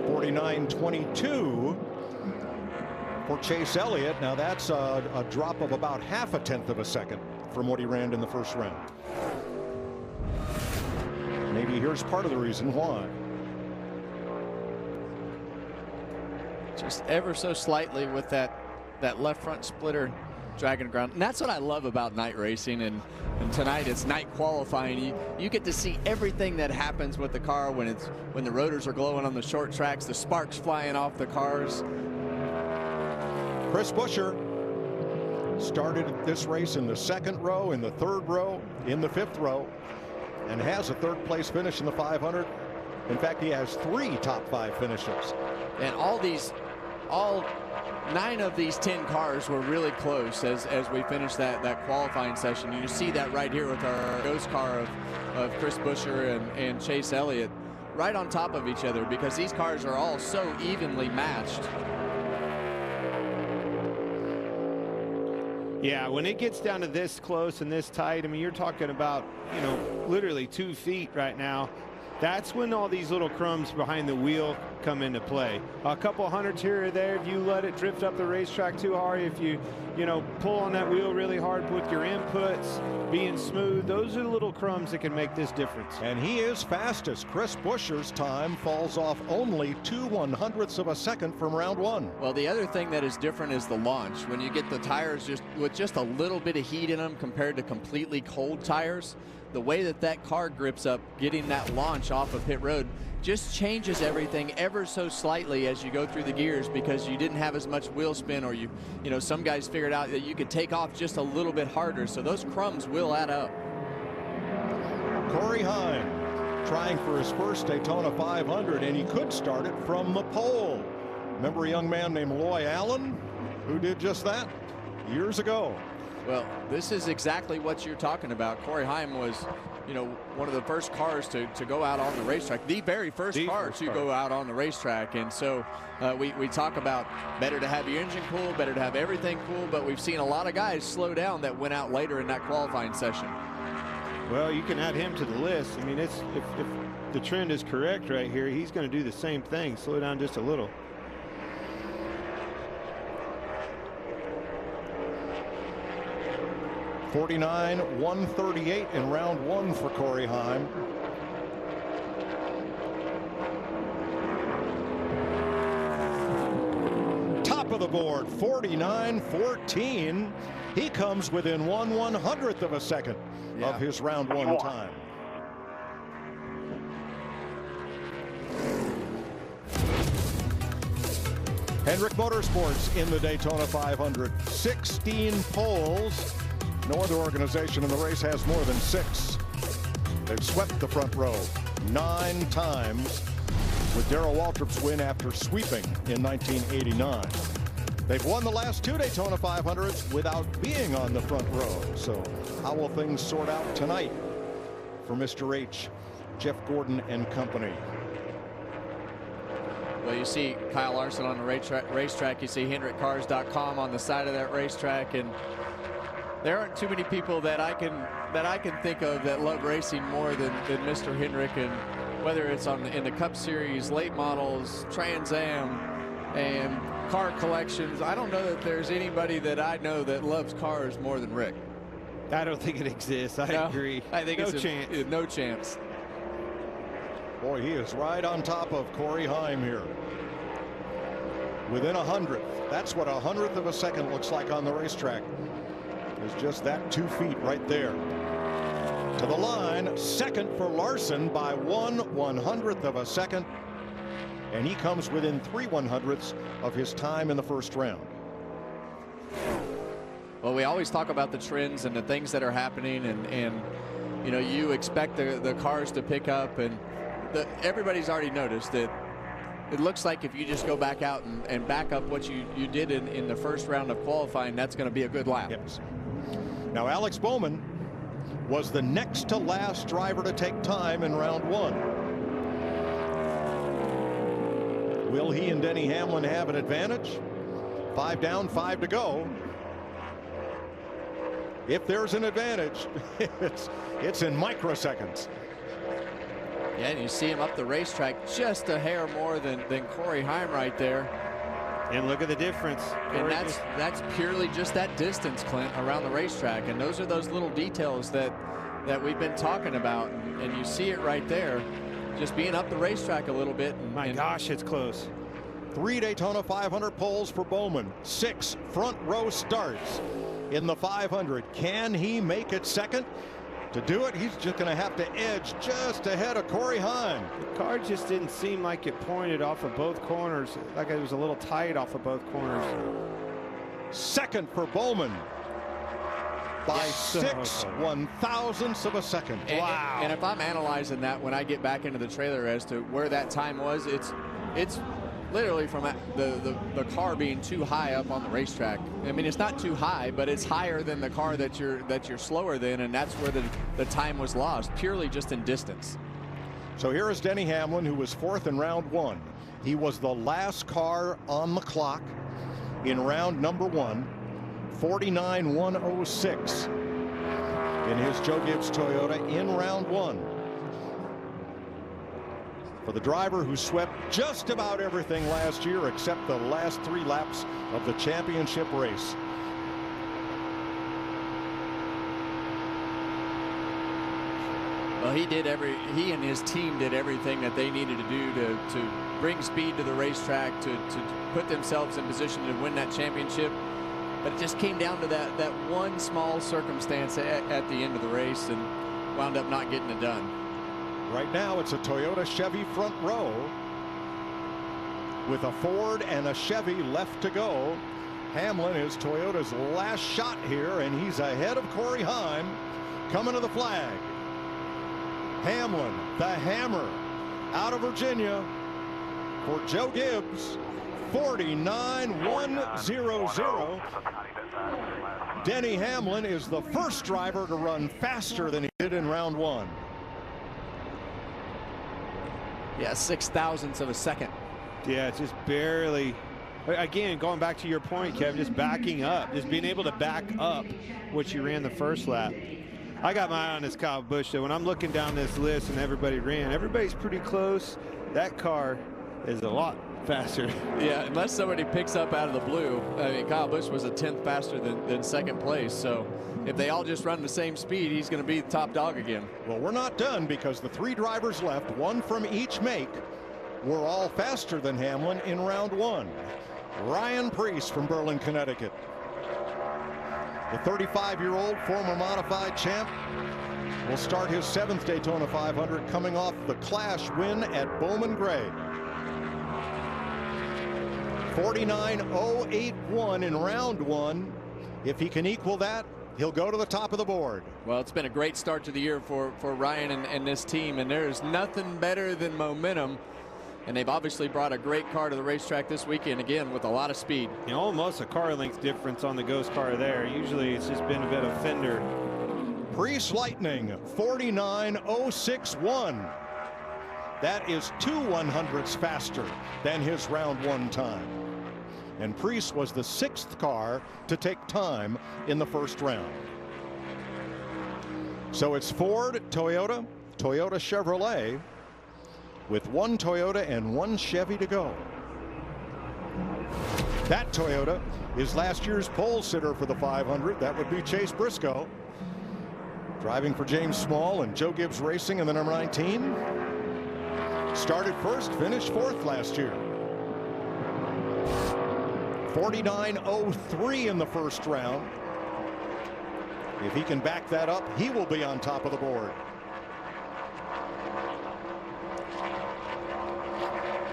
49.22 for Chase Elliott. Now that's a drop of about 1/2 of a second from what he ran in the first round. Maybe here's part of the reason why. Just ever so slightly with that left front splitter dragging the ground. And that's what I love about night racing, and tonight it's night qualifying. You get to see everything that happens with the car when the rotors are glowing on the short tracks, the sparks flying off the cars. Chris Buescher started this race in the 2nd row, in the 3rd row, in the 5th row, and has a 3rd place finish in the 500. In fact, he has 3 top 5 finishes. And all 9 of these 10 cars were really close as we finished that qualifying session. You see that right here with our ghost car of Chris Buescher and Chase Elliott right on top of each other, because these cars are all so evenly matched. Yeah, when it gets down to this close and this tight, I mean, you're talking about, literally 2 feet right now. That's when all these little crumbs behind the wheel come into play. A couple hundredths here or there, if you let it drift up the racetrack too hard, if you pull on that wheel really hard with your inputs being smooth, those are the little crumbs that can make this difference. And he is fastest. Chris Buescher's time falls off only 2/100ths of a second from round 1. Well, the other thing that is different is the launch. When you get the tires with just a little bit of heat in them compared to completely cold tires, the way that car grips up, getting that launch off of pit road, just changes everything ever so slightly as you go through the gears, because you didn't have as much wheel spin, or some guys figured out that you could take off just a little bit harder. So those crumbs will add up. Corey Heim trying for his first Daytona 500, and he could start it from the pole. Remember a young man named Loy Allen who did just that years ago? Well, this is exactly what you're talking about. Corey Heim was, you know, one of the first cars to go out on the racetrack, the very first car to go out on the racetrack. And so we talk about better to have your engine cool, better to have everything cool, but we've seen a lot of guys slow down that went out later in that qualifying session. Well, you can add him to the list. I mean, if the trend is correct right here, he's going to do the same thing, slow down just a little. .49.138 in round one for Corey Heim. Top of the board, 49.14. He comes within 1/100th of a second of his round one time. Hendrick Motorsports in the Daytona 500. 16 poles. No other organization in the race has more than 6. They've swept the front row 9 times, with Darrell Waltrip's win after sweeping in 1989. They've won the last 2 Daytona 500s without being on the front row. So how will things sort out tonight for Mr. H, Jeff Gordon and company? Well, you see Kyle Larson on the racetrack. You see HendrickCars.com on the side of that racetrack, and there aren't too many people that I can think of that love racing more than Mr. Hendrick. And whether it's in the Cup Series, late models, Trans Am, and car collections, I don't know that there's anybody that I know that loves cars more than Rick. I don't think it exists. I agree. I think no chance. No chance. Boy, he is right on top of Corey Heim here. Within 100th. That's what 100th of a second looks like on the racetrack. Is just that 2 feet right there. To the line, second for Larson by 1/100th of a second. And he comes within 3/100ths of his time in the first round. Well, we always talk about the trends and the things that are happening, and you know, you expect the cars to pick up, and everybody's already noticed that it looks like if you just go back out and back up what you did in the first round of qualifying, that's going to be a good lap. Yes. Now, Alex Bowman was the next to last driver to take time in round one. Will he and Denny Hamlin have an advantage? 5 down, 5 to go. If there's an advantage, it's in microseconds. Yeah, and you see him up the racetrack just a hair more than Corey Heim right there. And look at the difference. And that's purely just that distance, Clint, around the racetrack. And those are those little details that we've been talking about. And you see it right there, just being up the racetrack a little bit. My gosh, it's close. 3 Daytona 500 poles for Bowman. 6 front row starts in the 500. Can he make it second? To do it, he's just going to have to edge just ahead of Corey Heim. The car just didn't seem like it pointed off of both corners, like it was a little tight off of both corners. Second for Bowman by 6/1000ths of a second. Wow. And if I'm analyzing that when I get back into the trailer as to where that time was, it's literally from the car being too high up on the racetrack. I mean, it's not too high, but it's higher than the car that you're slower than, and that's where the time was lost, purely just in distance. So here is Denny Hamlin, who was 4th in round one. He was the last car on the clock in round number 1, 49.106 in his Joe Gibbs Toyota in round 1. For the driver who swept just about everything last year except the last 3 laps of the championship race. Well, he and his team did everything that they needed to do to bring speed to the racetrack, to put themselves in position to win that championship. But it just came down to that one small circumstance at the end of the race, and wound up not getting it done. Right now, it's a Toyota Chevy front row with a Ford and a Chevy left to go. Hamlin is Toyota's last shot here, and he's ahead of Corey Heim coming to the flag. Hamlin, the hammer, out of Virginia for Joe Gibbs, 49.100. Denny Hamlin is the first driver to run faster than he did in round one. Yeah, 0.06 of a second. Yeah, it's just barely. Again, going back to your point, Kevin, just backing up, just being able to back up what you ran the first lap. I got my eye on this Kyle Busch, though. When I'm looking down this list and everybody's pretty close. That car is a lot faster. Yeah, unless somebody picks up out of the blue. I mean, Kyle Busch was a 10th faster than second place. So if they all just run the same speed, he's going to be the top dog again. Well, we're not done, because the 3 drivers left, one from each make, were all faster than Hamlin in round one. Ryan Preece from Berlin, Connecticut. The 35-year-old former modified champ will start his 7th Daytona 500, coming off the Clash win at Bowman Gray. 49.081 in round one. If he can equal that, he'll go to the top of the board. Well, it's been a great start to the year for Ryan and this team, and there's nothing better than momentum. And they've obviously brought a great car to the racetrack this weekend, again, with a lot of speed. You know, almost a car length difference on the Ghost car there. Usually it's just been a bit of fender. Preece Lightning, 49.061. That is 2 100ths faster than his round one time. And Preece was the 6th car to take time in the first round. So it's Ford, Toyota, Toyota Chevrolet, with 1 Toyota and 1 Chevy to go. That Toyota is last year's pole sitter for the 500. That would be Chase Briscoe, driving for James Small and Joe Gibbs Racing in the number 19. Started first, finished 4th last year. 49.03 in the first round. If he can back that up, he will be on top of the board.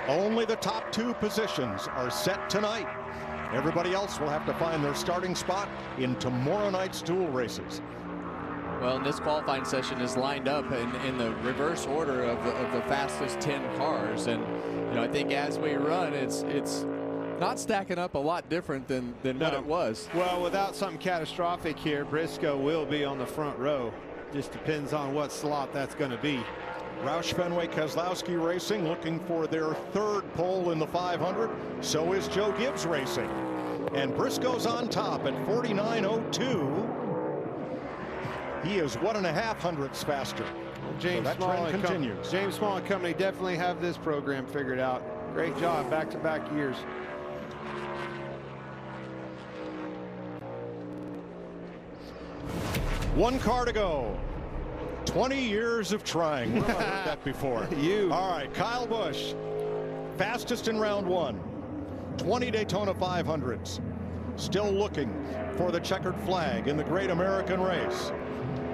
Only the top 2 positions are set tonight. Everybody else will have to find their starting spot in tomorrow night's dual races. Well, and this qualifying session is lined up in the reverse order of the fastest 10 cars. And, you know, I think as we run, it's not stacking up a lot different than what it was. Well, without something catastrophic here, Briscoe will be on the front row. Just depends on what slot that's going to be. Roush Fenway Keselowski Racing looking for their 3rd pole in the 500. So is Joe Gibbs Racing. And Briscoe's on top at 49.02. He is 1.5 hundredths faster. Well, James so that Small trend continues. James Small and company definitely have this program figured out. Great job, back-to-back years. One car to go. 20 years of trying. Where have I heard that before? You. All right, Kyle Busch, fastest in round one. 20 Daytona 500s. Still looking for the checkered flag in the Great American Race.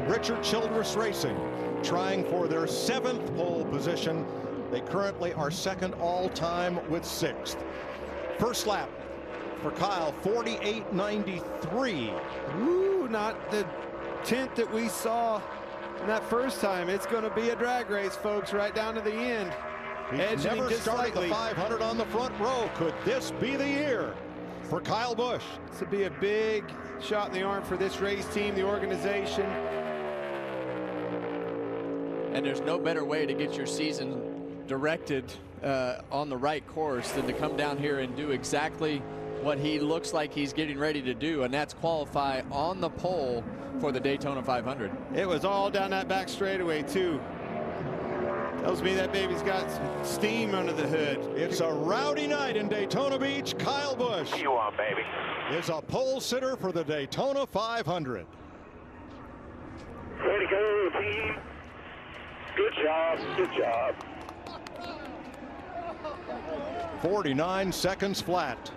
Richard Childress Racing trying for their 7th pole position. They currently are 2nd all-time with 6th. First lap for Kyle, 48.93. Ooh, not the tint that we saw in that first time. It's going to be a drag race, folks, right down to the end. He's never started the 500 on the front row. Could this be the year for Kyle Busch? This would be a big shot in the arm for this race team, the organization. And there's no better way to get your season directed on the right course than to come down here and do exactly what he looks like he's getting ready to do, and that's qualify on the pole for the Daytona 500. It was all down that back straightaway, too. Tells me that baby's got some steam under the hood. It's a rowdy night in Daytona Beach. Kyle Busch You want, baby? is a pole sitter for the Daytona 500. Way to go, team. Good job. Good job. 49 seconds flat.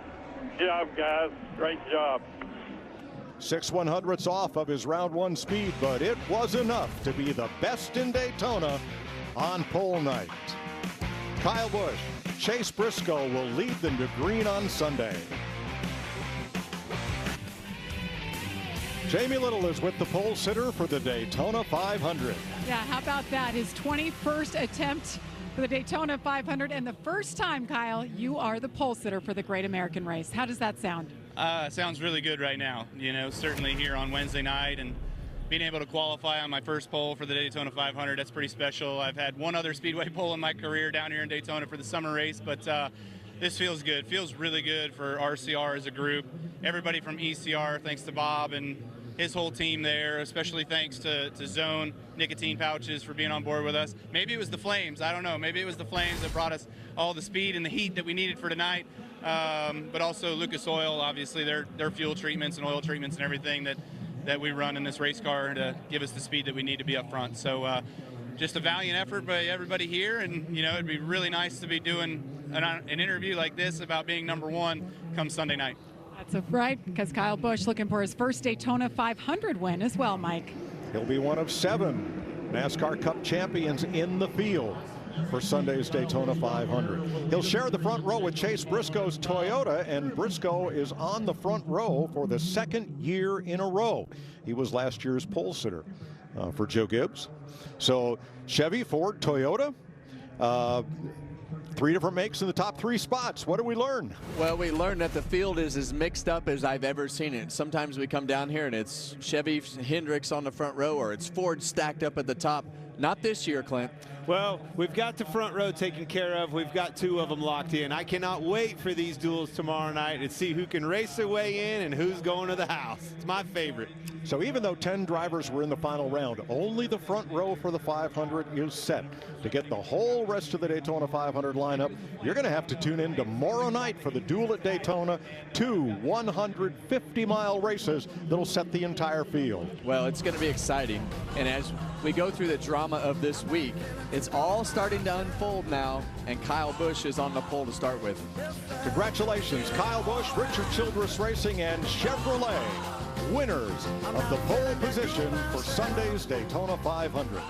Good job, guys. Great job. 6 100ths off of his round one speed, but it was enough to be the best in Daytona on pole night. Kyle Busch, Chase Briscoe will lead them to green on Sunday. Jamie Little is with the pole sitter for the Daytona 500. Yeah, how about that? His 21st attempt for the Daytona 500, and the first time, Kyle, you are the pole sitter for the Great American Race. How does that sound? Sounds really good right now. You know, certainly here on Wednesday night, and being able to qualify on my first pole for the Daytona 500, that's pretty special. I've had one other speedway pole in my career down here in Daytona for the summer race, but this feels good. Feels really good for RCR as a group. Everybody from ECR, thanks to Bob and his whole team there, especially thanks to Zone Nicotine Pouches for being on board with us. Maybe it was the Flames, I don't know. Maybe it was the Flames that brought us all the speed and the heat that we needed for tonight. But also Lucas Oil, obviously their fuel treatments and oil treatments and everything that we run in this race car to give us the speed that we need to be up front. So just a valiant effort by everybody here, and you know, it'd be really nice to be doing an interview like this about being #1 come Sunday night. That's right, because Kyle Busch looking for his first Daytona 500 win as well, Mike. He'll be one of 7 NASCAR Cup champions in the field for Sunday's Daytona 500. He'll share the front row with Chase Briscoe's Toyota, and Briscoe is on the front row for the 2nd year in a row. He was last year's pole sitter for Joe Gibbs. So Chevy, Ford, Toyota, 3 different makes in the top 3 spots. What did we learn? Well, we learned that the field is as mixed up as I've ever seen it. Sometimes we come down here and it's Chevy Hendricks on the front row, or it's Ford stacked up at the top. Not this year, Clint. Well, we've got the front row taken care of. We've got 2 of them locked in. I cannot wait for these duels tomorrow night and see who can race their way in and who's going to the house. It's my favorite. So even though 10 drivers were in the final round, only the front row for the 500 is set. To get the whole rest of the Daytona 500 lineup, you're going to have to tune in tomorrow night for the duel at Daytona. 2 150-mile races that'll set the entire field. Well, it's going to be exciting. And as we go through the drama of this week, it's all starting to unfold now, and Kyle Busch is on the pole to start with. Congratulations, Kyle Busch, Richard Childress Racing, and Chevrolet, winners of the pole position for Sunday's Daytona 500.